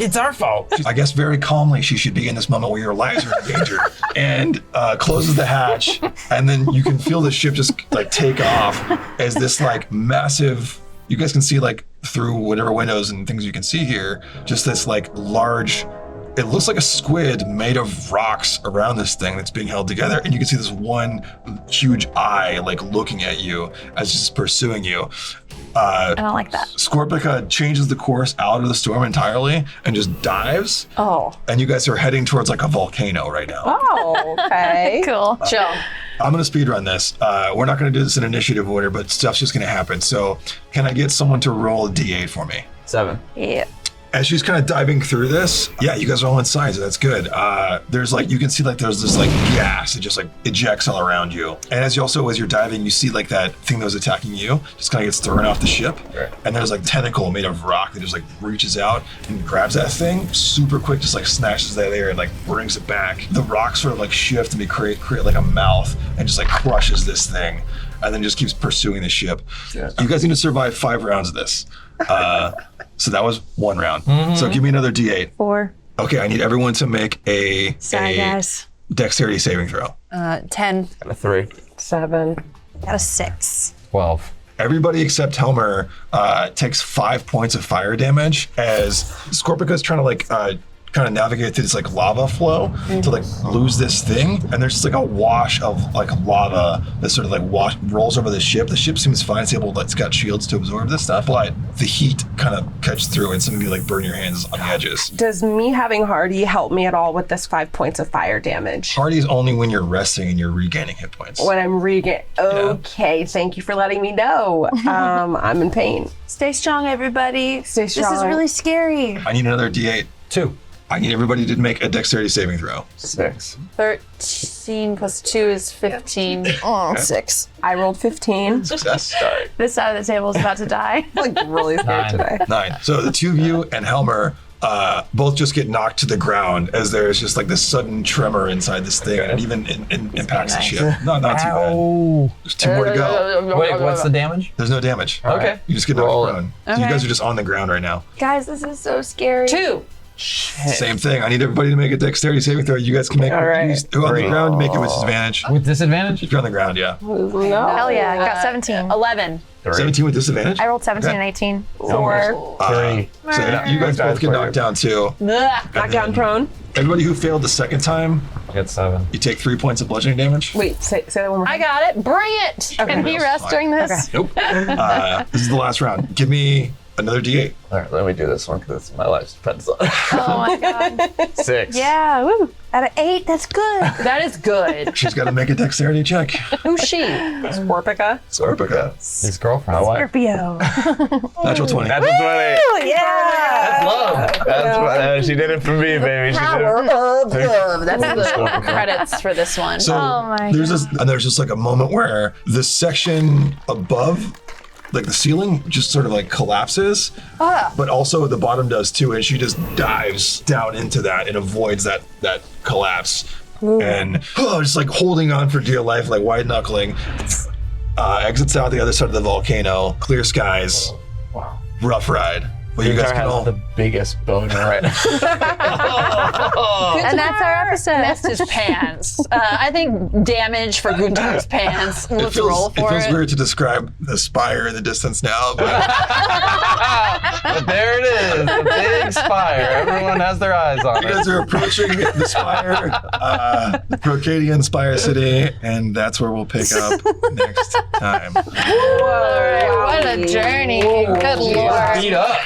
it's our fault.
I guess very calmly, she should be in this moment where your lives are in danger, and closes the hatch, and then you can feel the ship just like take off as this like massive. You guys can see like through whatever windows and things you can see here, just this like large. It looks like a squid made of rocks around this thing that's being held together, and you can see this one huge eye like looking at you as it's pursuing you.
I don't like that.
Scorpica changes the course out of the storm entirely and just dives.
Oh.
And you guys are heading towards like a volcano right now.
Oh, okay.
Cool.
Chill.
I'm gonna speed run this. We're not gonna do this in initiative order, but stuff's just gonna happen. So can I get someone to roll a D8 for me?
7.
Yeah.
As she's kind of diving through this, yeah, you guys are all inside, so that's good. There's like, you can see like there's this like gas that just like ejects all around you. And as you're diving, you see like that thing that was attacking you just kind of gets thrown off the ship.
Right.
And there's like tentacle made of rock that just like reaches out and grabs that thing super quick, just like snatches that air and like brings it back. The rocks sort of like shift and they create like a mouth and just like crushes this thing and then just keeps pursuing the ship.
Yeah.
You guys need to survive 5 rounds of this. So that was 1 round. So give me another D8.
4.
Okay, I need everyone to make
Sorry, guys.
dexterity saving throw.
10.
Got a 3.
7.
Got a 6.
12.
Everybody except Helmer takes 5 points of fire damage as Scorpica is trying to like kind of navigate through this like lava flow to like lose this thing, and there's just like a wash of like lava that sort of like rolls over the ship. The ship seems fine, it's got shields to absorb this stuff, but the heat kind of cuts through and some of you like burn your hands on the edges.
Does me having Hardy help me at all with this 5 points of fire damage?
Hardy's only when you're resting and you're regaining hit points.
When I'm okay, thank you for letting me know. I'm in pain.
Stay strong, everybody.
Stay strong.
This is really scary.
I need another D8.
2.
I need everybody to make a dexterity saving throw.
6.
13 plus 2 is 15.
Oh, 6.
I rolled 15.
Success.
Sorry.
This side of the table is about to die.
I'm like really scared
9.
today.
9. So the two of you and Helmer both just get knocked to the ground as there's just like this sudden tremor inside this thing, and it even impacts the ship. Not too bad.
Oh.
There's 2 more to go.
Wait, what's the damage?
There's no damage.
Okay.
You just get knocked
Roll
to
it.
the ground. So you guys are just on the ground right now.
Guys, this is so scary.
2.
Same thing. I need everybody to make a dexterity saving throw. You guys can make
All right.
who on the ground, make it with disadvantage.
With disadvantage?
If you're on the ground, yeah.
No.
Hell yeah, I got 17.
11.
17 with disadvantage.
I rolled 17
Okay.
and 18.
4.
3.
So you guys both get knocked down too.
Knocked down prone.
Everybody who failed the second time,
I got 7.
you take 3 points of bludgeoning damage.
Wait, say that one more
I
time.
got it. Bring it.
Can he rest during this?
Nope. This is the last round. Give me another D8.
All right, let me do this one because my life depends on it.
Oh my god.
6.
Yeah, woo. Out of 8, that's good.
That is good.
She's got to make a dexterity check.
Who's she?
Scorpica.
Scorpica.
His girlfriend.
My wife.
Scorpio.
Natural 20.
That's 20.
Yeah.
Love. That's what, she did it for me, baby. She did it.
That's the credits for this one.
So
Oh my
there's just like a moment where the section above, like the ceiling, just sort of like collapses, but also the bottom does too, and she just dives down into that and avoids that collapse. And just like holding on for dear life, like white knuckling, exits out the other side of the volcano. Clear skies.
Wow.
Rough ride. Well, you guys
Guntar
can
has
all.
the biggest boner right now.
And that's our episode.
Messed his pants. I think damage for Guntar's pants. Let's roll
It
for
feels
it.
weird to describe the spire in the distance now, but
But there it is, the big spire. Everyone has their eyes on
you
it.
guys are approaching the spire, the Procadian Spire City, and that's where we'll pick up next time.
What a journey. Good lord.
Beat up.